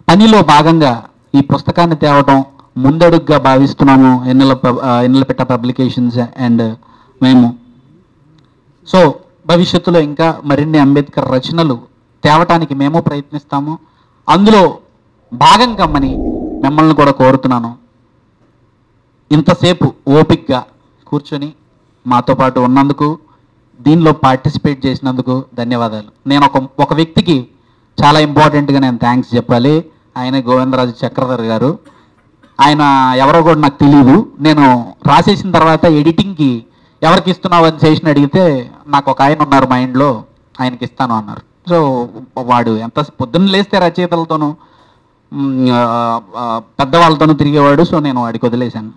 పనిలో భాగంగా ఈ పుస్తకాన్ని తేవటం ముందడుగ్గా భావిస్తున్నాము ఎన్నెలపెట్ట పబ్లికేషన్స్ అండ్ మేము. సో భవిష్యత్తులో ఇంకా మరిన్ని అంబేద్కర్ రచనలు తేవటానికి మేము ప్రయత్నిస్తాము. అందులో భాగం కమ్మని మిమ్మల్ని కూడా కోరుతున్నాను. ఇంతసేపు ఓపిక్గా కూర్చొని మాతో పాటు ఉన్నందుకు, దీనిలో పార్టిసిపేట్ చేసినందుకు ధన్యవాదాలు. నేను ఒక వ్యక్తికి చాలా ఇంపార్టెంట్గా నేను థ్యాంక్స్ చెప్పాలి. ఆయన గోవిందరాజు చక్రధర్ గారు. ఆయన ఎవరో కూడా నాకు తెలియదు. నేను రాసేసిన తర్వాత ఎడిటింగ్కి ఎవరికి ఇస్తున్నావు అని చేసిన అడిగితే నాకు ఒక ఆయన ఉన్నారు మైండ్లో, ఆయనకి ఇస్తాను అన్నారు. సో వాడు ఎంత పొద్దున్న లేస్తే రచయితలతోనూ పెద్దవాళ్ళతోనూ తిరిగేవాడు. సో నేను వాడికి వదిలేశాను.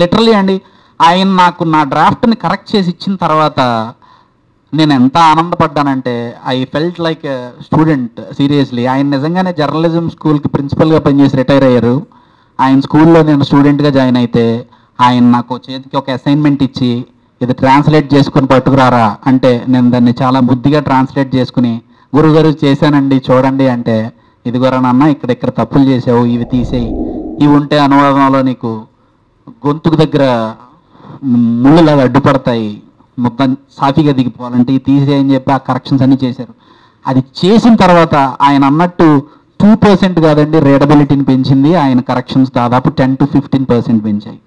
లిటరలీ అండి, ఆయన నాకు నా డ్రాఫ్ట్ని కరెక్ట్ చేసి ఇచ్చిన తర్వాత నేను ఎంత ఆనందపడ్డానంటే I felt like student seriously. ఆయన నిజంగానే జర్నలిజం స్కూల్కి ప్రిన్సిపల్గా పనిచేసి రిటైర్ అయ్యారు. ఆయన స్కూల్లో నేను స్టూడెంట్గా జాయిన్ అయితే ఆయన నాకు చేతికి ఒక అసైన్మెంట్ ఇచ్చి ఇది ట్రాన్స్లేట్ చేసుకుని పట్టుకురారా అంటే నేను దాన్ని చాలా బుద్ధిగా ట్రాన్స్లేట్ చేసుకుని గురుగారు చేశానండి చూడండి అంటే, ఇదిగోరా నాన్న ఇక్కడ తప్పులు చేసావు, ఇవి తీసేయి, ఇవి ఉంటే అనువాదంలో నీకు గొంతుకు దగ్గర ముళ్ళులాగా అడ్డుపడతాయి, మొత్తం సాఫీగా దిగిపోవాలంటే ఇది తీసేయని చెప్పి ఆ కరెక్షన్స్ అన్నీ చేశారు. అది చేసిన తర్వాత ఆయన అన్నట్టు 2% కాదండి రీడబిలిటీని పెంచింది, ఆయన కరెక్షన్స్ దాదాపు 10 to 15% పెంచాయి.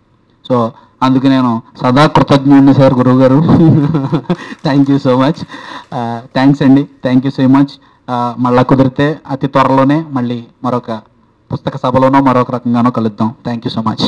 సో అందుకు నేను సదా కృతజ్ఞుడిని సార్ గురువుగారు. Thank you so much. Thanks అండి, థ్యాంక్ యూ సో మచ్. మళ్ళీ కుదిరితే అతి త్వరలోనే మళ్ళీ మరొక పుస్తక సభలోనో మరొక రకంగానో కలుద్దాం. Thank you so much.